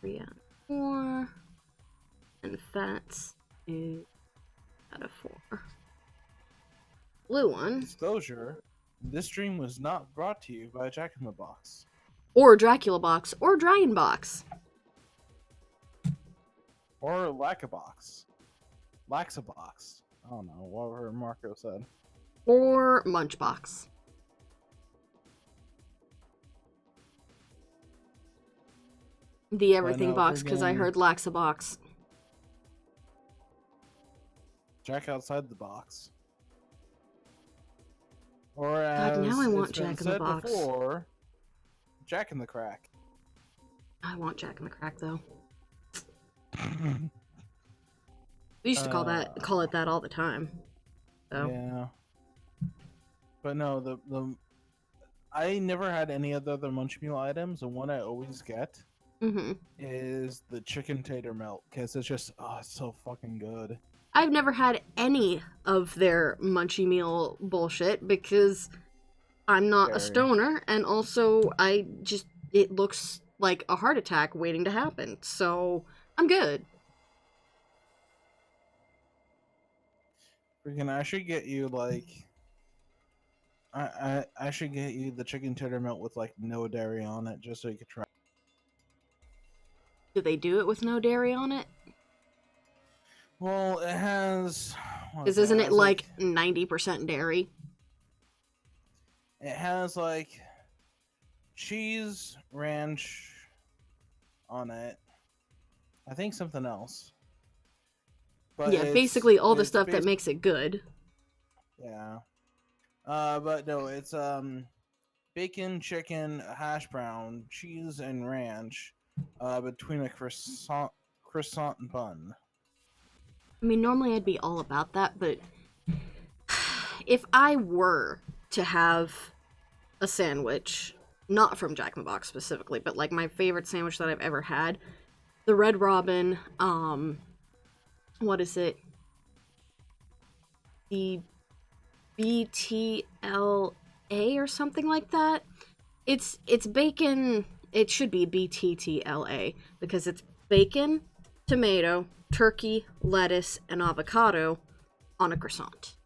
Speaker 3: 3 out of 4. And Fats is out of 4. Blue one.
Speaker 1: Disclosure: this stream was not brought to you by Jack in the Box.
Speaker 3: Or Dracula Box. Or Dragon Box.
Speaker 1: Or Lacabox. Laxabox. I don't know, whatever Marco said.
Speaker 3: Or Munchbox. The everything
Speaker 1: no,
Speaker 3: box, because I
Speaker 1: friggin-
Speaker 3: heard Laxabox.
Speaker 1: Jack outside the box. Or
Speaker 3: God,
Speaker 1: as
Speaker 3: now I want
Speaker 1: it's been
Speaker 3: Jack in the
Speaker 1: said
Speaker 3: Box.
Speaker 1: before, Jack in the Crack.
Speaker 3: I want Jack in the Crack, though. We used to call it that all the time. So.
Speaker 1: Yeah. But no, the I never had any of the other Munch Meal items, and one I always get is the chicken tater melt, because it's just, it's so fucking good.
Speaker 3: I've never had any of their Munchie Meal bullshit because I'm not a stoner, and also it looks like a heart attack waiting to happen, so I'm good.
Speaker 1: Freaking, I should get you, like, I should get you the chicken tater melt with, like, no dairy on it, just so you could try.
Speaker 3: Do they do it with no dairy on it?
Speaker 1: Well, it has...
Speaker 3: Because isn't it like 90% dairy?
Speaker 1: It has, like, cheese, ranch on it. I think something else. But
Speaker 3: yeah, basically all the stuff that makes it good.
Speaker 1: Yeah. But no, it's bacon, chicken, hash brown, cheese, and ranch between a croissant bun.
Speaker 3: I mean, normally I'd be all about that, but if I were to have a sandwich, not from Jack in the Box specifically, but like my favorite sandwich that I've ever had, the Red Robin, what is it? The BTLA or something like that. It's bacon. It should be BTTLA because it's bacon, tomato, turkey, lettuce, and avocado on a croissant.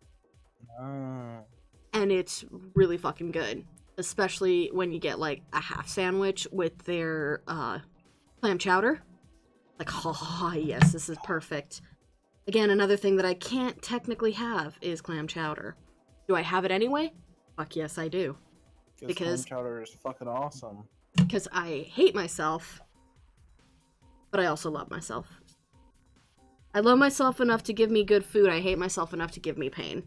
Speaker 3: And it's really fucking good, especially when you get like a half sandwich with their clam chowder. Like, oh yes, this is perfect. Again, another thing that I can't technically have is clam chowder. Do I have it anyway? Fuck yes, I do. Because
Speaker 1: clam chowder is fucking awesome.
Speaker 3: Because I hate myself, but I also love myself. I love myself enough to give me good food. I hate myself enough to give me pain.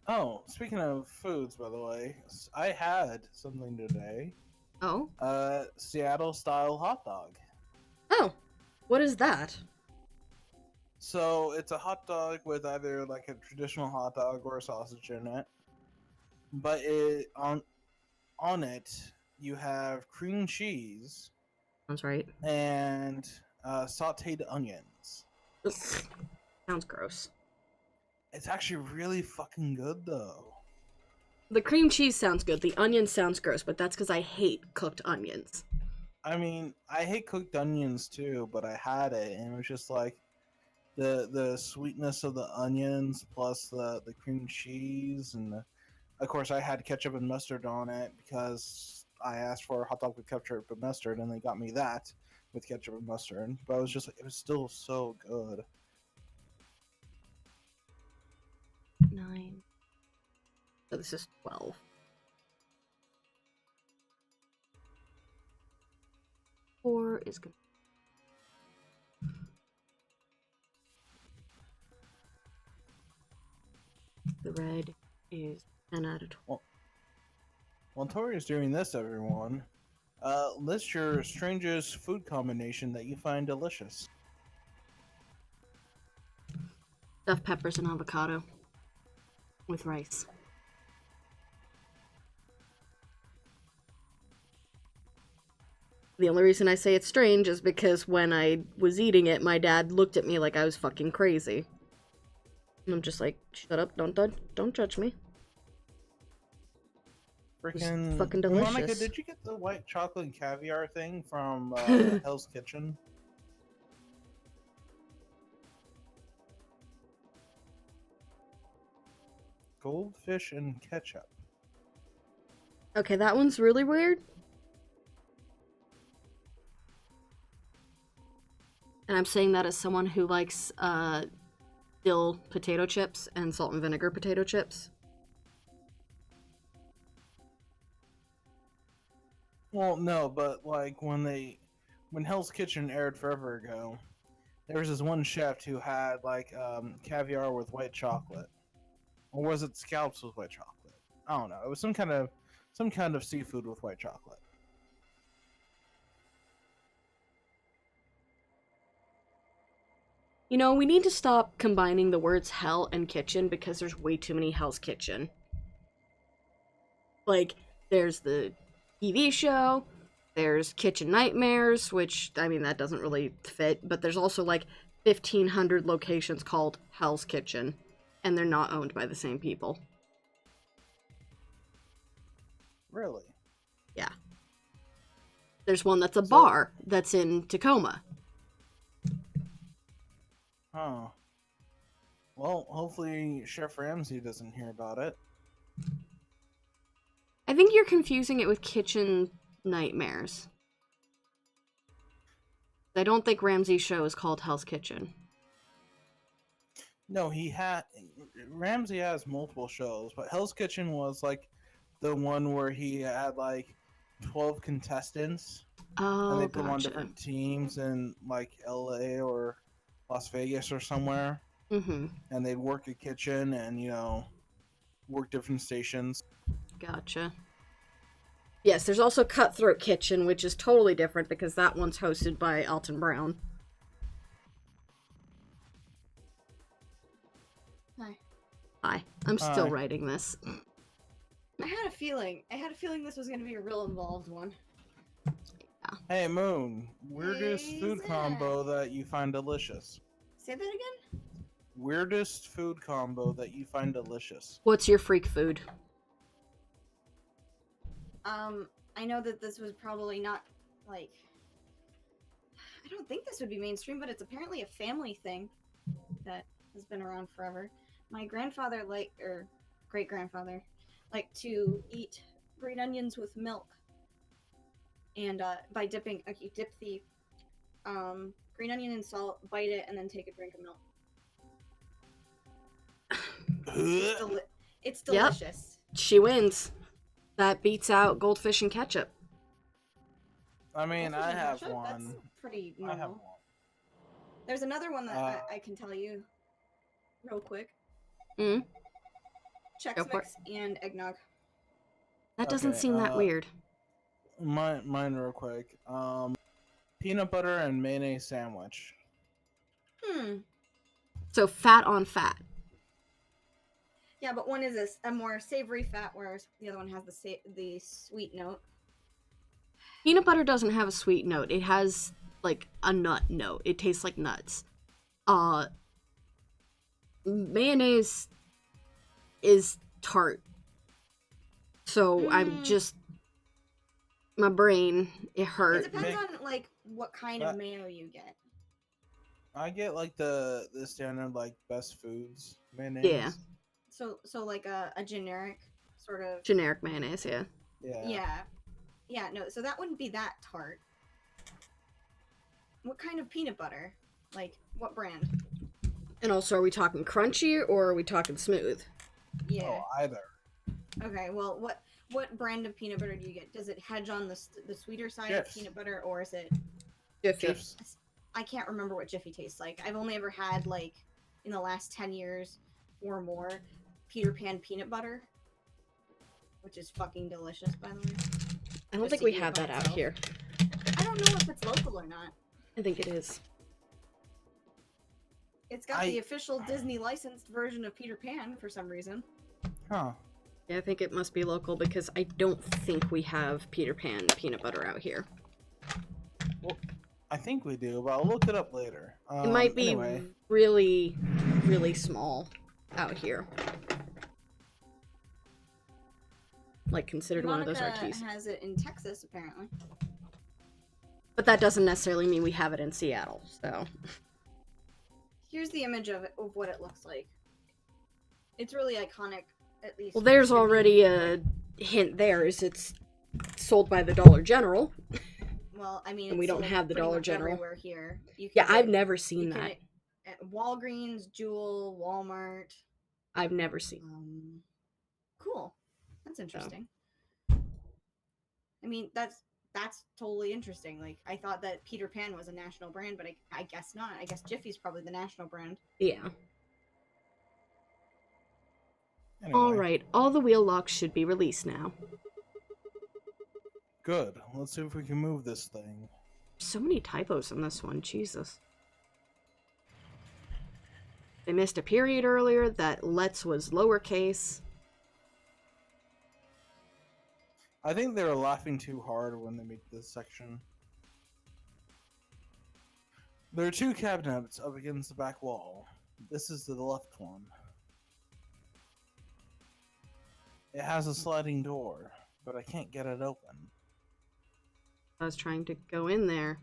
Speaker 1: Oh, speaking of foods, by the way, I had something today.
Speaker 3: Oh?
Speaker 1: Seattle-style hot dog.
Speaker 3: Oh, what is that?
Speaker 1: So, it's a hot dog with either, like, a traditional hot dog or a sausage in it. But on it, you have cream cheese.
Speaker 3: Sounds right.
Speaker 1: And sauteed onions.
Speaker 3: Sounds gross.
Speaker 1: It's actually really fucking good, though.
Speaker 3: The cream cheese sounds good. The onion sounds gross, but that's because I hate cooked onions.
Speaker 1: I mean, I hate cooked onions too, but I had it, and it was just like the sweetness of the onions plus the cream cheese, and of course I had ketchup and mustard on it because I asked for a hot dog with ketchup and mustard, and they got me that with ketchup and mustard. But it was still so good.
Speaker 3: 9. So this is 12. 4 is good. 10 out of 12.
Speaker 1: While Tori's doing this, everyone, list your strangest food combination that you find delicious.
Speaker 3: Stuffed peppers and avocado. With rice. The only reason I say it's strange is because when I was eating it, my dad looked at me like I was fucking crazy. And I'm just like, shut up, don't judge me.
Speaker 1: Freaking
Speaker 3: fucking delicious.
Speaker 1: Monica, did you get the white chocolate and caviar thing from Hell's Kitchen? Goldfish and ketchup.
Speaker 3: Okay, that one's really weird. And I'm saying that as someone who likes dill potato chips and salt and vinegar potato chips.
Speaker 1: Well, no, but like when Hell's Kitchen aired forever ago, there was this one chef who had like caviar with white chocolate, or was it scallops with white chocolate? I don't know. It was some kind of seafood with white chocolate.
Speaker 3: You know, we need to stop combining the words hell and kitchen because there's way too many Hell's Kitchen. Like, there's the TV show, there's Kitchen Nightmares, which, I mean, that doesn't really fit, but there's also like 1,500 locations called Hell's Kitchen, and they're not owned by the same people.
Speaker 1: Really?
Speaker 3: Yeah. There's one that's a bar that's in Tacoma.
Speaker 1: Huh. Well, hopefully Chef Ramsay doesn't hear about it.
Speaker 3: I think you're confusing it with Kitchen Nightmares. I don't think Ramsay's show is called Hell's Kitchen.
Speaker 1: No, Ramsay has multiple shows, but Hell's Kitchen was like the one where he had like 12 contestants.
Speaker 3: Oh,
Speaker 1: and they put them on
Speaker 3: gotcha.
Speaker 1: different teams in like LA or Las Vegas or somewhere.
Speaker 3: Mm-hmm.
Speaker 1: And they'd work a kitchen and, work different stations.
Speaker 3: Gotcha. Yes, there's also Cutthroat Kitchen, which is totally different because that one's hosted by Alton Brown.
Speaker 2: Hi.
Speaker 3: Hi. I'm still
Speaker 1: Hi.
Speaker 3: writing this.
Speaker 2: I had a feeling this was going to be a real involved one.
Speaker 1: Hey, Moon, weirdest food combo that you find delicious.
Speaker 2: Say that again?
Speaker 1: Weirdest food combo that you find delicious.
Speaker 3: What's your freak food?
Speaker 2: I know that this was probably not, like... I don't think this would be mainstream, but it's apparently a family thing that has been around forever. My grandfather, great-grandfather, liked to eat green onions with milk. And by dipping, you dip the green onion in salt, bite it, and then take a drink of milk. It's delicious.
Speaker 3: Yep. She wins. That beats out goldfish and ketchup.
Speaker 1: I mean,
Speaker 2: Goldfish
Speaker 1: I
Speaker 2: and
Speaker 1: have
Speaker 2: ketchup?
Speaker 1: one.
Speaker 2: That's pretty
Speaker 1: I have
Speaker 2: normal.
Speaker 1: one.
Speaker 2: There's another one that I can tell you real quick.
Speaker 3: Mm.
Speaker 2: Chex
Speaker 3: Go for
Speaker 2: Mix and eggnog.
Speaker 3: That doesn't
Speaker 1: Okay,
Speaker 3: seem that weird.
Speaker 1: Mine real quick. Peanut butter and mayonnaise sandwich.
Speaker 3: So fat on fat.
Speaker 2: Yeah, but one is a more savory fat, whereas the other one has the sweet note.
Speaker 3: Peanut butter doesn't have a sweet note. It has like a nut note. It tastes like nuts. Mayonnaise is tart. So I'm just my brain, it hurt.
Speaker 2: It depends on like what kind of mayo you get.
Speaker 1: I get like the standard like best foods mayonnaise.
Speaker 3: Yeah.
Speaker 2: So like a generic sort of
Speaker 3: Generic mayonnaise, yeah.
Speaker 2: Yeah, no, so that wouldn't be that tart. What kind of peanut butter? Like, what brand?
Speaker 3: And also, are we talking crunchy or are we talking smooth?
Speaker 2: Yeah.
Speaker 1: Oh, either.
Speaker 2: Okay, well, what brand of peanut butter do you get? Does it hedge on the sweeter side of
Speaker 1: Jif's.
Speaker 2: peanut butter, or is it...
Speaker 3: Jiffy.
Speaker 2: I can't remember what Jiffy tastes like. I've only ever had, like, in the last 10 years or more, Peter Pan peanut butter. which is fucking delicious, by the way.
Speaker 3: I don't
Speaker 2: Just
Speaker 3: think
Speaker 2: to
Speaker 3: we
Speaker 2: eat it
Speaker 3: have
Speaker 2: by
Speaker 3: that out
Speaker 2: itself.
Speaker 3: here.
Speaker 2: I don't know if it's local or not.
Speaker 3: I think it is.
Speaker 2: It's got the official Disney licensed version of Peter Pan for some reason.
Speaker 1: Huh.
Speaker 3: Yeah, I think it must be local because I don't think we have Peter Pan peanut butter out here.
Speaker 1: Well, I think we do, but I'll look it up later.
Speaker 3: It might be
Speaker 1: Anyway.
Speaker 3: really, really small out here. Like, considered one of those
Speaker 2: Monica
Speaker 3: RTs.
Speaker 2: has it in Texas, apparently.
Speaker 3: But that doesn't necessarily mean we have it in Seattle, so...
Speaker 2: Here's the image of what it looks like. It's really iconic, at least.
Speaker 3: Well, there's already a hint there, is it's sold by the Dollar General.
Speaker 2: Well, I mean,
Speaker 3: And we
Speaker 2: it's
Speaker 3: don't
Speaker 2: sold
Speaker 3: have the
Speaker 2: pretty
Speaker 3: Dollar
Speaker 2: much
Speaker 3: General.
Speaker 2: everywhere here. You can
Speaker 3: Yeah, I've
Speaker 2: get-
Speaker 3: never seen
Speaker 2: you can
Speaker 3: that.
Speaker 2: At Walgreens, Jewel, Walmart.
Speaker 3: I've never seen.
Speaker 2: Cool. That's interesting. I mean, that's totally interesting. Like, I thought that Peter Pan was a national brand, but I guess not. I guess Jiffy's probably the national brand.
Speaker 3: Yeah.
Speaker 1: Anyway.
Speaker 3: Alright, all the wheel locks should be released now.
Speaker 1: Good. Let's see if we can move this thing.
Speaker 3: So many typos in this one, Jesus. They missed a period earlier, that let's was lowercase.
Speaker 1: I think they were laughing too hard when they made this section. There are two cabinets up against the back wall. This is the left one. It has a sliding door, but I can't get it open.
Speaker 3: I was trying to go in there.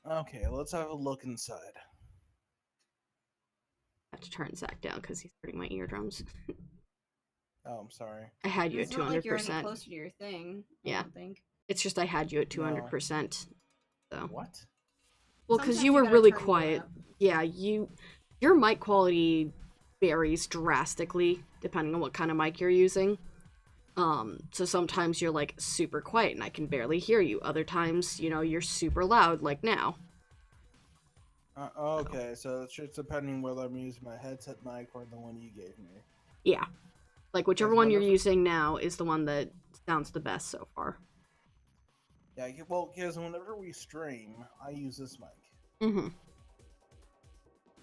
Speaker 1: Okay, let's have a look inside.
Speaker 3: I have to turn Zach down because he's hurting my eardrums.
Speaker 1: Oh, I'm sorry.
Speaker 3: I had you
Speaker 2: It's
Speaker 3: at
Speaker 2: not like you're any
Speaker 3: 200%.
Speaker 2: closer to your thing. I
Speaker 3: Yeah.
Speaker 2: don't think.
Speaker 3: It's just I had you at 200%. So.
Speaker 1: What?
Speaker 3: Well, because
Speaker 2: Sometimes
Speaker 3: you
Speaker 2: you
Speaker 3: were
Speaker 2: gotta
Speaker 3: really
Speaker 2: turn it
Speaker 3: quiet.
Speaker 2: up.
Speaker 3: Yeah, your mic quality varies drastically depending on what kind of mic you're using. So sometimes you're like super quiet and I can barely hear you. Other times, you're super loud like now.
Speaker 1: Okay, so it's just depending whether I'm using my headset mic or the one you gave me.
Speaker 3: Yeah. Like whichever
Speaker 1: That's
Speaker 3: one you're
Speaker 1: wonderful.
Speaker 3: using now is the one that sounds the best so far.
Speaker 1: Yeah, well, because whenever we stream, I use this mic.
Speaker 3: Mm-hmm.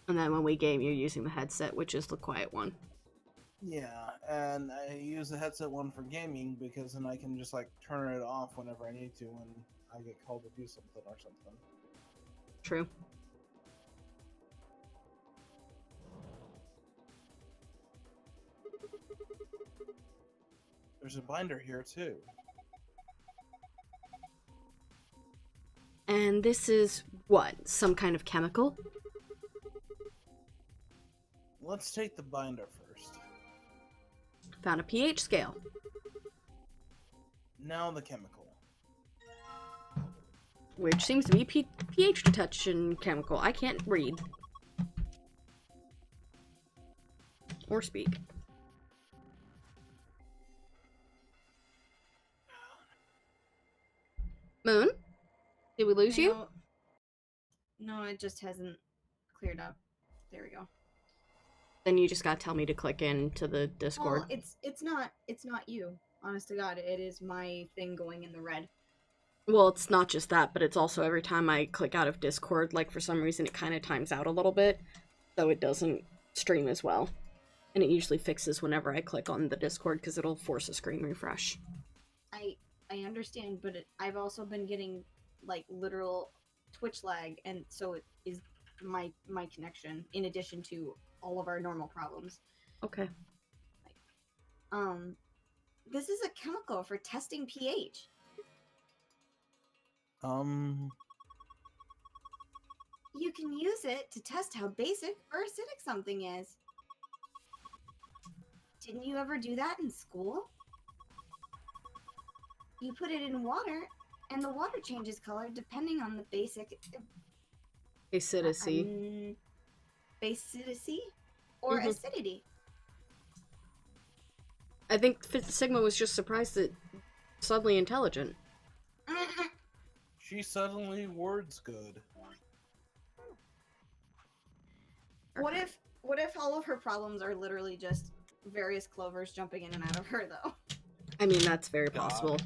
Speaker 3: And then when we game, you're using the headset, which is the quiet one.
Speaker 1: Yeah, and I use the headset one for gaming because then I can just like turn it off whenever I need to when I get called to do something or something.
Speaker 3: True.
Speaker 1: There's a binder here too.
Speaker 3: And this is what? Some kind of chemical?
Speaker 1: Let's take the binder first.
Speaker 3: Found a pH scale.
Speaker 1: Now the chemical.
Speaker 3: Which seems to be pH detection chemical. I can't read. Or speak. Moon? Did we lose you?
Speaker 2: No, it just hasn't cleared up. There we go.
Speaker 3: Then you just gotta tell me to click into the Discord.
Speaker 2: Well, it's not you. Honest to God, it is my thing going in the red.
Speaker 3: Well, it's not just that, but it's also every time I click out of Discord, like for some reason it kind of times out a little bit, so it doesn't stream as well. And it usually fixes whenever I click on the Discord because it'll force a screen refresh.
Speaker 2: I understand, but I've also been getting like literal Twitch lag, and so it is my connection in addition to all of our normal problems.
Speaker 3: Okay.
Speaker 2: This is a chemical for testing pH. You can use it to test how basic or acidic something is. Didn't you ever do that in school? You put it in water, and the water changes color depending on the basic
Speaker 3: Acidity.
Speaker 2: basicity or
Speaker 3: Mhm.
Speaker 2: acidity.
Speaker 3: I think Sigma was just surprised that suddenly intelligent.
Speaker 1: She suddenly words good.
Speaker 2: What if all of her problems are literally just various Clovers jumping in and out of her, though?
Speaker 3: I mean, that's very possible.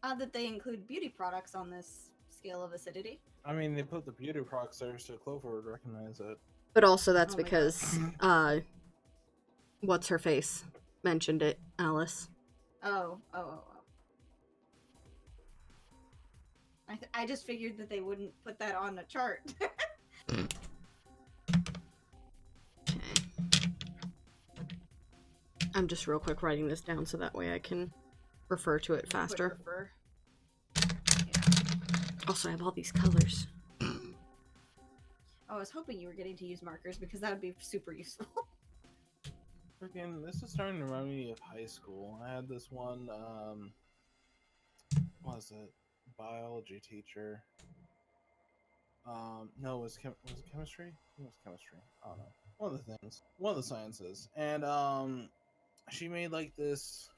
Speaker 2: Odd that they include beauty products on this scale of acidity.
Speaker 1: I mean, they put the beauty products there so Clover would recognize it.
Speaker 3: But also that's
Speaker 2: Oh my
Speaker 3: because, what's her face mentioned it, Alice.
Speaker 2: Oh. I just figured that they wouldn't put that on the chart.
Speaker 3: I'm just real quick writing this down so that way I can refer to it faster. Also, I have all these colors.
Speaker 2: I was hoping you were getting to use markers because that would be super useful.
Speaker 1: Freaking, this is starting to remind me of high school. I had this one, what was it? Biology teacher. No, was it chemistry? I think it was chemistry. I don't know. One of the things. One of the sciences. And, she made, like, this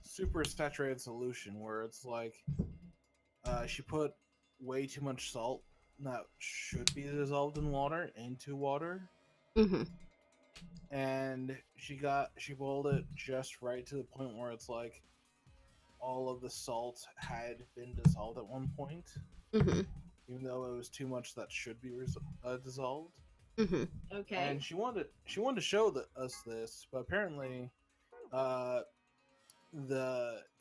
Speaker 1: super saturated solution where it's like, she put way too much salt that should be dissolved in water into water.
Speaker 3: Mm-hmm.
Speaker 1: And she boiled it just right to the point where it's like all of the salt had been dissolved at one point,
Speaker 3: Mm-hmm.
Speaker 1: even though it was too much that should be dissolved.
Speaker 3: Mm-hmm.
Speaker 2: Okay.
Speaker 1: And she wanted to show us this, but apparently, the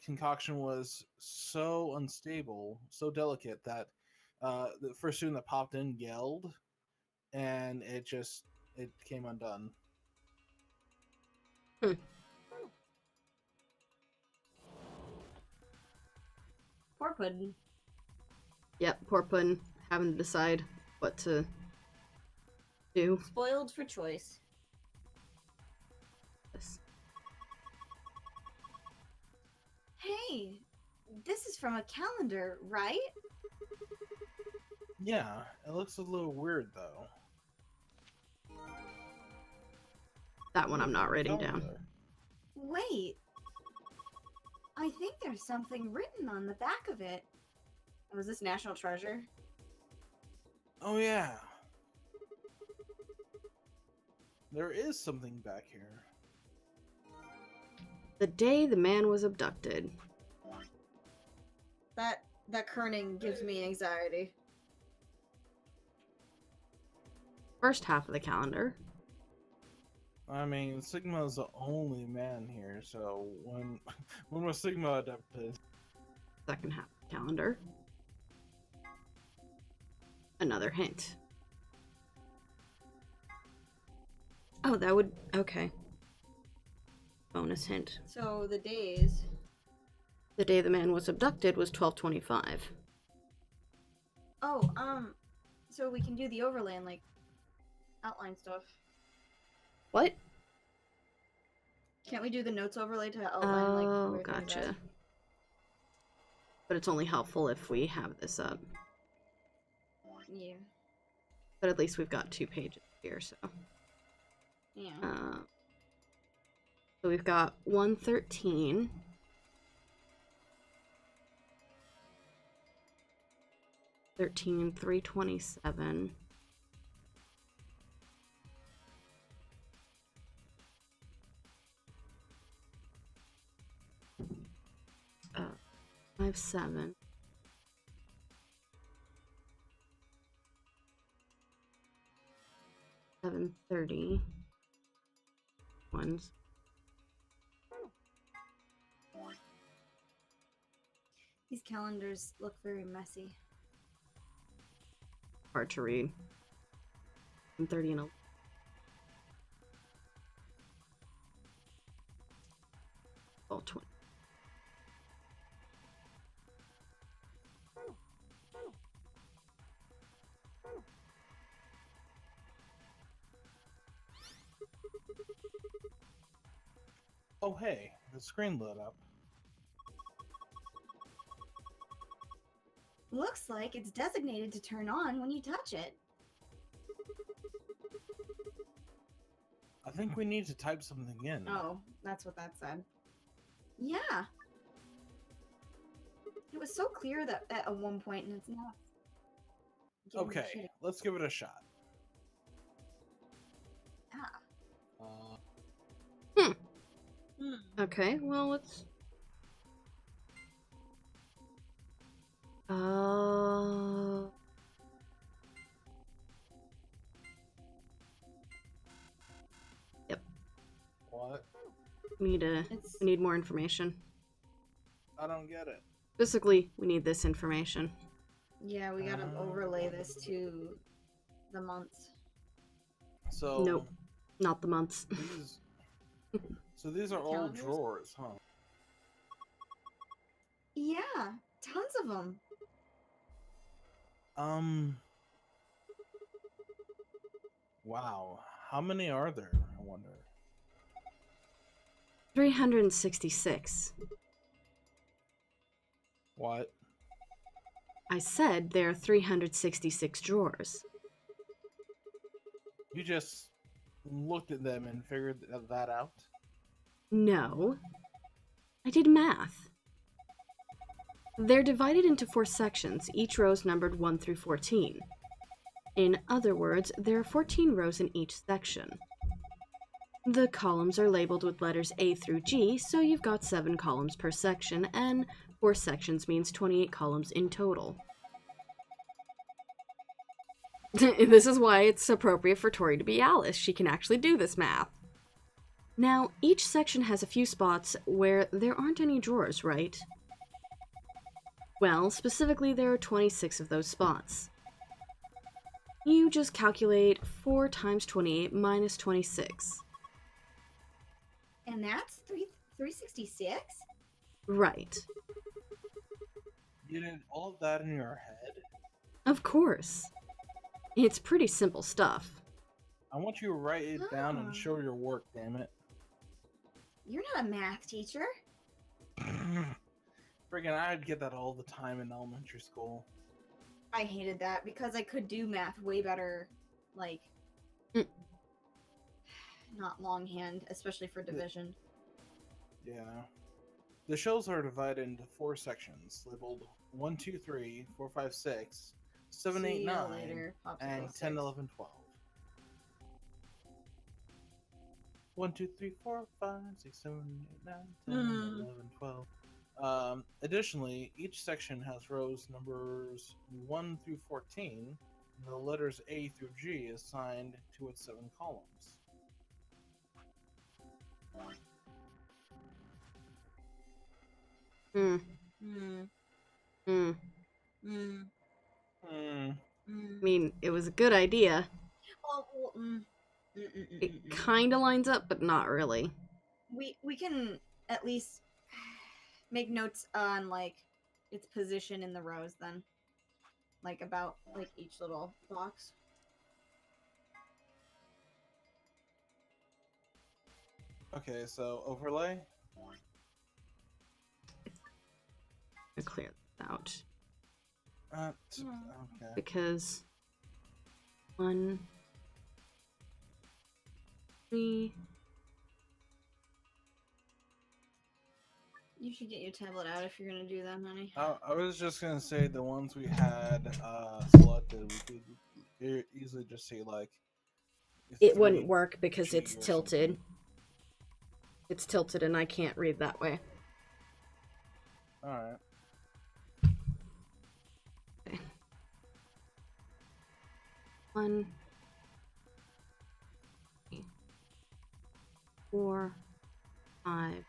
Speaker 1: concoction was so unstable, so delicate that the first student that popped in yelled, and it came undone.
Speaker 2: Poor Puddin'.
Speaker 3: Yep, poor Puddin' having to decide what to do.
Speaker 2: Spoiled for choice.
Speaker 3: Yes.
Speaker 2: Hey, this is from a calendar, right?
Speaker 1: Yeah, it looks a little weird though.
Speaker 3: That one I'm not writing down.
Speaker 2: Wait. I think there's something written on the back of it. Was this National Treasure?
Speaker 1: Oh yeah. There is something back here.
Speaker 3: The day the man was abducted.
Speaker 2: That kerning gives me anxiety.
Speaker 3: First half of the calendar.
Speaker 1: I mean, Sigma's the only man here, so when was Sigma adopted?
Speaker 3: Second half of the calendar. Another hint. Oh, that would... Okay. Bonus hint.
Speaker 2: So the days.
Speaker 3: The day the man was abducted was 12/25.
Speaker 2: Oh, so we can do the overlay and like outline stuff.
Speaker 3: What?
Speaker 2: Can't we do the notes overlay to outline like
Speaker 3: Oh,
Speaker 2: where things
Speaker 3: gotcha.
Speaker 2: are?
Speaker 3: But it's only helpful if we have this up.
Speaker 2: Yeah.
Speaker 3: But at least we've got 2 pages here, so.
Speaker 2: Yeah.
Speaker 3: So we've got 113. $13, $327. I have 7. $730. Ones.
Speaker 2: These calendars look very messy.
Speaker 3: Hard to read. 30 and 20.
Speaker 1: Oh hey, the screen lit up.
Speaker 2: Looks like it's designated to turn on when you touch it.
Speaker 1: I think we need to type something in.
Speaker 2: Oh, that's what that said. Yeah. It was so clear that at one point, and it's not getting the
Speaker 1: Okay,
Speaker 2: shit-
Speaker 1: let's give it a shot.
Speaker 2: Ah.
Speaker 3: Okay, well, let's... Yep.
Speaker 1: What?
Speaker 3: We need more information.
Speaker 1: I don't get it.
Speaker 3: Basically, we need this information.
Speaker 2: Yeah, we gotta overlay this to the months.
Speaker 1: So
Speaker 3: Nope. Not the months.
Speaker 1: These are old
Speaker 2: Calendars?
Speaker 1: drawers, huh?
Speaker 2: Yeah, tons of them.
Speaker 1: Wow. How many are there? I wonder.
Speaker 3: 366.
Speaker 1: What?
Speaker 3: I said there are 366 drawers.
Speaker 1: You just looked at them and figured that out?
Speaker 3: No. I did math. They're divided into 4 sections, each row is numbered 1 through 14. In other words, there are 14 rows in each section. The columns are labeled with letters A through G, so you've got 7 columns per section, and 4 sections means 28 columns in total. This is why it's appropriate for Tori to be Alice. She can actually do this math. Now, each section has a few spots where there aren't any drawers, right? Well, specifically there are 26 of those spots. You just calculate 4 times 28 minus 26.
Speaker 2: And that's 366?
Speaker 3: Right.
Speaker 1: You did all of that in your head?
Speaker 3: Of course. It's pretty simple stuff.
Speaker 1: I want you to write it down and show your work, damn it.
Speaker 2: You're not a math teacher.
Speaker 1: Friggin' I'd get that all the time in elementary school.
Speaker 2: I hated that because I could do math way better, like, not longhand, especially for division.
Speaker 1: Yeah. The shells are divided into 4 sections, labeled 1, 2, 3, 4, 5, 6, 7,
Speaker 2: See
Speaker 1: 8,
Speaker 2: you
Speaker 1: 9,
Speaker 2: later,
Speaker 1: and
Speaker 2: Popsicle
Speaker 1: 10,
Speaker 2: Sticks.
Speaker 1: 11, 12. 1, 2, 3, 4, 5, 6, 7, 8, 9, 10, 11, 12. Additionally, each section has rows numbers 1 through 14, and the letters A through G assigned to its 7 columns.
Speaker 3: I mean, it was a good idea. It kinda lines up, but not really.
Speaker 2: We can at least make notes on, like, its position in the rows then. Like, about, like, each little box.
Speaker 1: Okay, so overlay.
Speaker 3: To clear this out.
Speaker 1: Okay.
Speaker 3: Because 1, 3.
Speaker 2: You should get your tablet out if you're gonna do that, honey.
Speaker 1: I was just gonna say the ones we had selected, we could easily just say like.
Speaker 3: It
Speaker 1: 3
Speaker 3: wouldn't work because
Speaker 1: G
Speaker 3: it's
Speaker 1: or
Speaker 3: tilted.
Speaker 1: something.
Speaker 3: It's tilted and I can't read that way.
Speaker 1: Alright.
Speaker 3: Okay. 1, 3, 4, 5.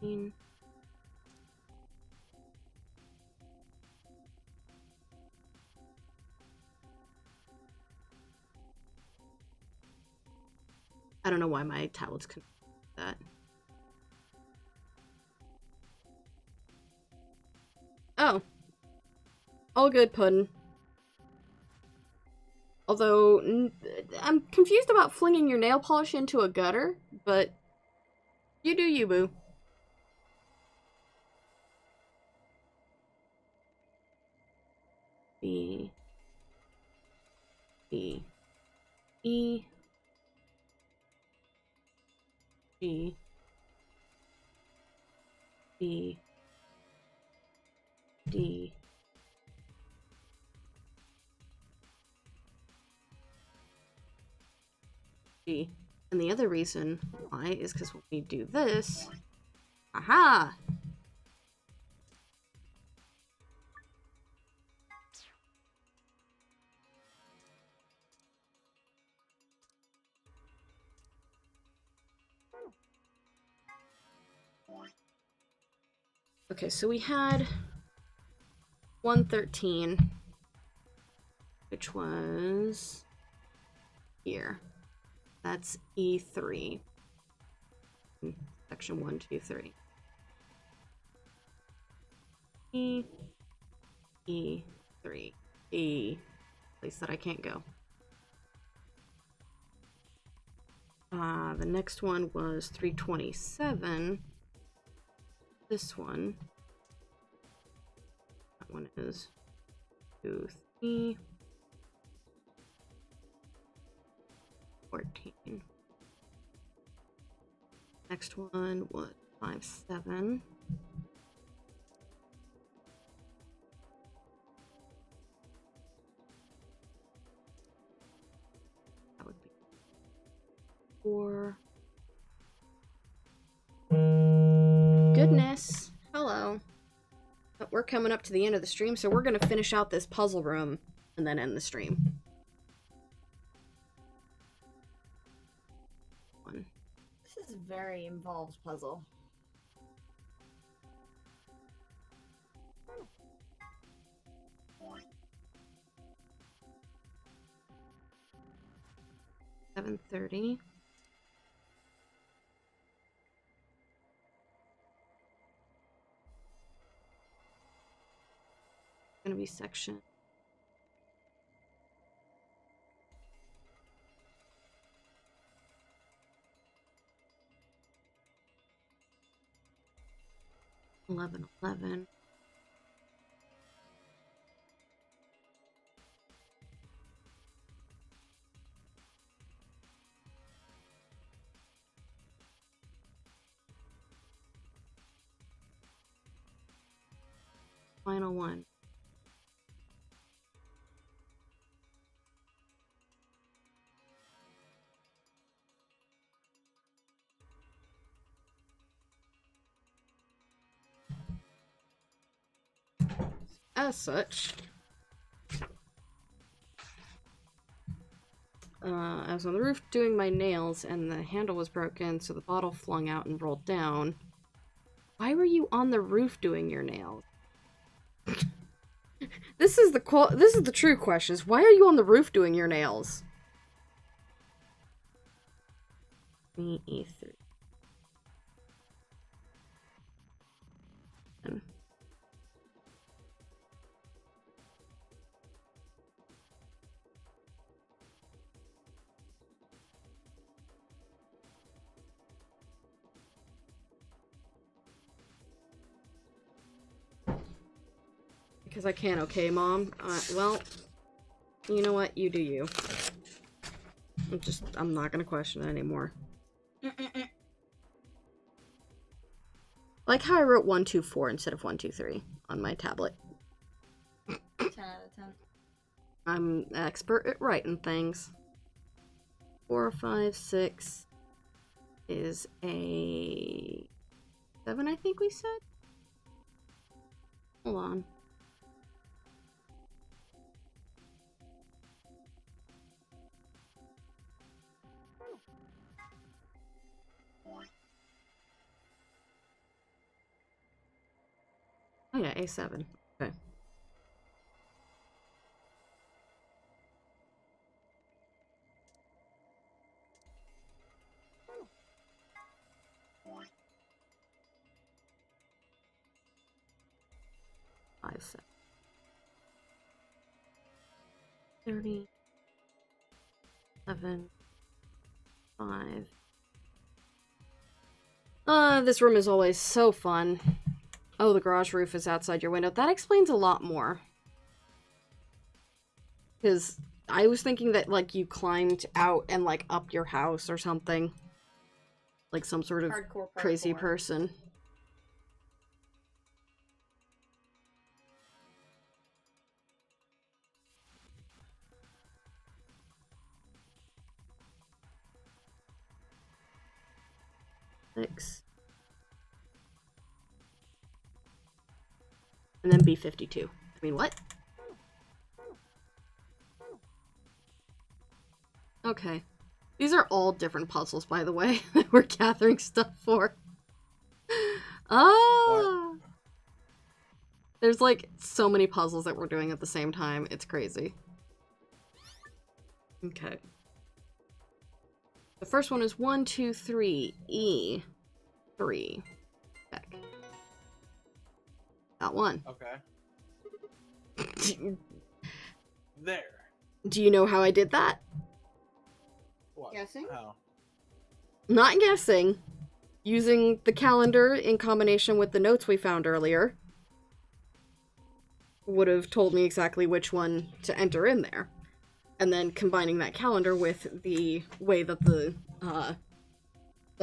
Speaker 3: And I don't know why my tablet's connected to that. Oh. All good, Puddin'. Although, I'm confused about flinging your nail polish into a gutter, but you do you, boo. B. B. E. G. B. D. G. And the other reason why is because when we do this, aha! Okay, so we had 113, which was here. That's E3. Section 1, 2, 3. E3. E. Place that I can't go. The next one was 327. This one. That one is 2, 3. 14. Next one was 5, 7. That would be 4. Goodness. Hello. But we're coming up to the end of the stream, so we're going to finish out this puzzle room and then end the stream.
Speaker 2: This is a very involved puzzle.
Speaker 3: $730. Gonna be section. $11.11. Final one. As such, I was on the roof doing my nails and the handle was broken, so the bottle flung out and rolled down. Why were you on the roof doing your nails? This is the true question. Is why are you on the roof doing your nails? E3. Because I can, okay, Mom? Well, you know what? You do you. I'm not gonna question it anymore. Like how I wrote 124 instead of 123 on my tablet.
Speaker 2: 10 out of 10.
Speaker 3: I'm expert at writing things. 4, 5, 6 is a 7, I think we said? Hold on. Oh yeah, A7. Okay. 30, 7, 5. This room is always so fun. Oh, the garage roof is outside your window. That explains a lot more. Because I was thinking that, like, you climbed out and, like, up your house or something. Like some sort of
Speaker 2: Hardcore
Speaker 3: crazy
Speaker 2: parkour.
Speaker 3: person. Six. And then B52. I mean, what? Okay. These are all different puzzles, by the way, that we're gathering stuff for. Ah! There's, like, so many puzzles that we're doing at the same time. It's crazy. Okay. The first one is 1, 2, 3, E, 3. Check. Got one.
Speaker 1: Okay. There.
Speaker 3: Do you know how I did that?
Speaker 1: What?
Speaker 2: Guessing?
Speaker 1: How?
Speaker 3: Not guessing. Using the calendar in combination with the notes we found earlier would have told me exactly which one to enter in there. And then combining that calendar with the way that the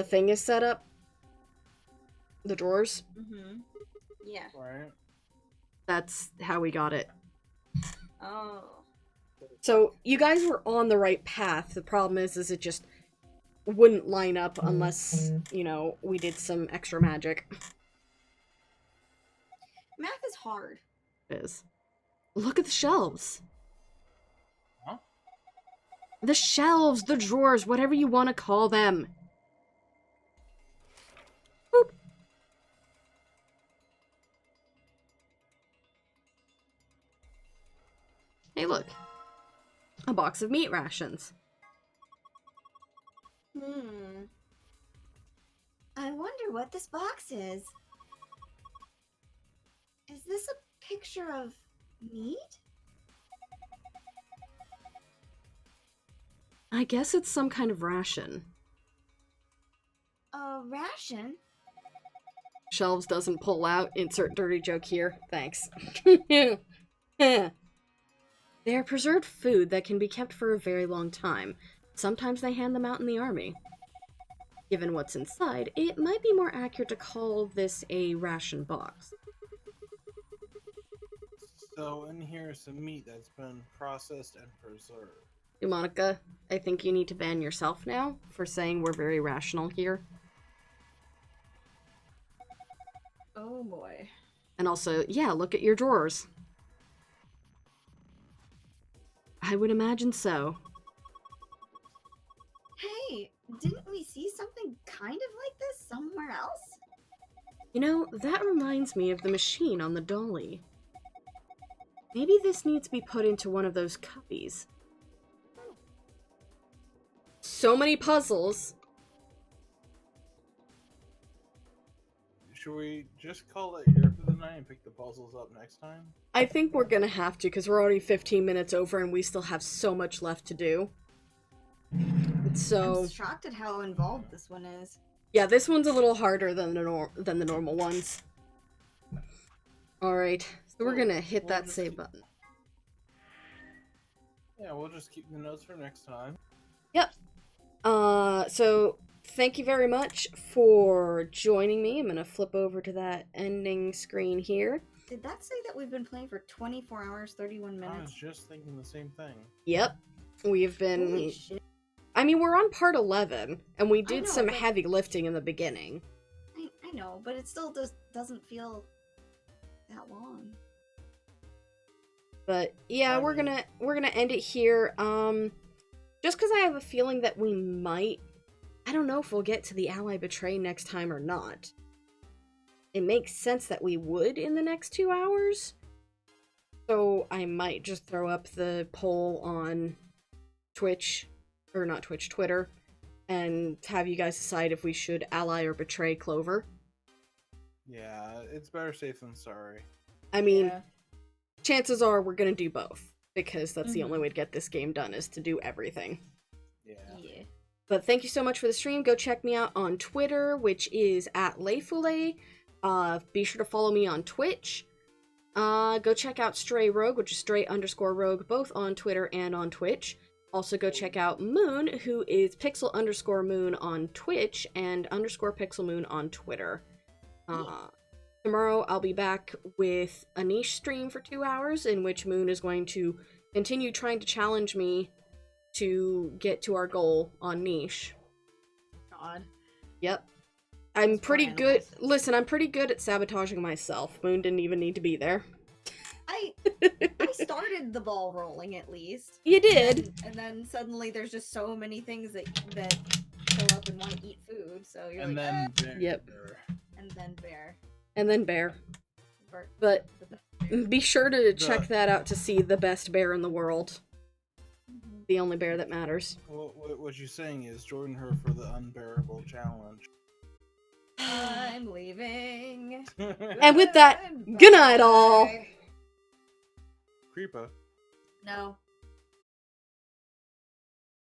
Speaker 3: thing is set up. The drawers.
Speaker 2: Mm-hmm. Yeah.
Speaker 1: Right.
Speaker 3: That's how we got it.
Speaker 2: Oh.
Speaker 3: So, you guys were on the right path. The problem is it just wouldn't line up unless, you know, we did some extra magic.
Speaker 2: Math is hard.
Speaker 3: It is. Look at the shelves.
Speaker 1: Huh?
Speaker 3: The shelves, the drawers, whatever you want to call them. Boop. Hey, look. A box of meat rations.
Speaker 2: I wonder what this box is. Is this a picture of meat?
Speaker 3: I guess it's some kind of ration.
Speaker 2: A ration?
Speaker 3: Shelves doesn't pull out. Insert dirty joke here. Thanks. They are preserved food that can be kept for a very long time. Sometimes they hand them out in the army. Given what's inside, it might be more accurate to call this a ration box.
Speaker 1: So in here is some meat that's been processed and preserved.
Speaker 3: Hey, Monica, I think you need to ban yourself now for saying we're very rational here.
Speaker 2: Oh boy.
Speaker 3: And also, yeah, look at your drawers. I would imagine so.
Speaker 2: Hey, didn't we see something kind of like this somewhere else?
Speaker 3: You know, that reminds me of the machine on the dolly. Maybe this needs to be put into one of those cubbies. So many puzzles.
Speaker 1: Should we just call it here for the night and pick the puzzles up next time?
Speaker 3: I think we're gonna have to, because we're already 15 minutes over and we still have so much left to do. So
Speaker 2: I'm shocked at how involved this one is.
Speaker 3: yeah, this one's a little harder than the normal ones. Alright, so we're gonna hit that save button.
Speaker 1: Yeah, we'll just keep the notes for next time.
Speaker 3: Yep. So thank you very much for joining me. I'm gonna flip over to that ending screen here.
Speaker 2: Did that say that we've been playing for 24 hours, 31
Speaker 1: I was
Speaker 2: minutes?
Speaker 1: just thinking the same thing.
Speaker 3: Yep. We've been...
Speaker 2: Holy shit.
Speaker 3: I mean, we're on part 11, and we did
Speaker 2: know,
Speaker 3: some
Speaker 2: but-
Speaker 3: heavy lifting in the beginning.
Speaker 2: I know, but it still doesn't feel that long.
Speaker 3: But yeah, we're gonna end it here. Just because I have a feeling that we might... I don't know if we'll get to the Ally Betray next time or not. It makes sense that we would in the next 2 hours. So I might just throw up the poll on Twitch, or not Twitch, Twitter, and have you guys decide if we should ally or betray Clover.
Speaker 1: Yeah, it's better safe than sorry.
Speaker 3: I mean, chances are we're gonna do both, because that's the only way to get this game done is to do everything.
Speaker 2: Yeah.
Speaker 3: But thank you so much for the stream. Go check me out on Twitter, which is @Layfule. Be sure to follow me on Twitch. Go check out Stray Rogue, which is Stray_Rogue, both on Twitter and on Twitch. Also go check out Moon, who is Pixel_Moon on Twitch and _PixelMoon on Twitter. Tomorrow I'll be back with a niche stream for 2 hours, in which Moon is going to continue trying to challenge me to get to our goal on niche.
Speaker 2: God.
Speaker 3: Yep. I'm pretty good. Listen, I'm pretty good at sabotaging myself. Moon didn't even need to be there.
Speaker 2: I started the ball rolling at least.
Speaker 3: You did.
Speaker 2: And then suddenly there's just so many things that pull up and want to eat food. So you're
Speaker 1: And
Speaker 2: like,
Speaker 1: then bear.
Speaker 3: Yep.
Speaker 2: And then bear.
Speaker 3: And then bear. But be sure to check that out to see the best bear in the world. The only bear that matters.
Speaker 1: What you're saying is join her for the unbearable challenge.
Speaker 2: I'm leaving.
Speaker 3: And with that, good night all.
Speaker 1: Creeper.
Speaker 2: No.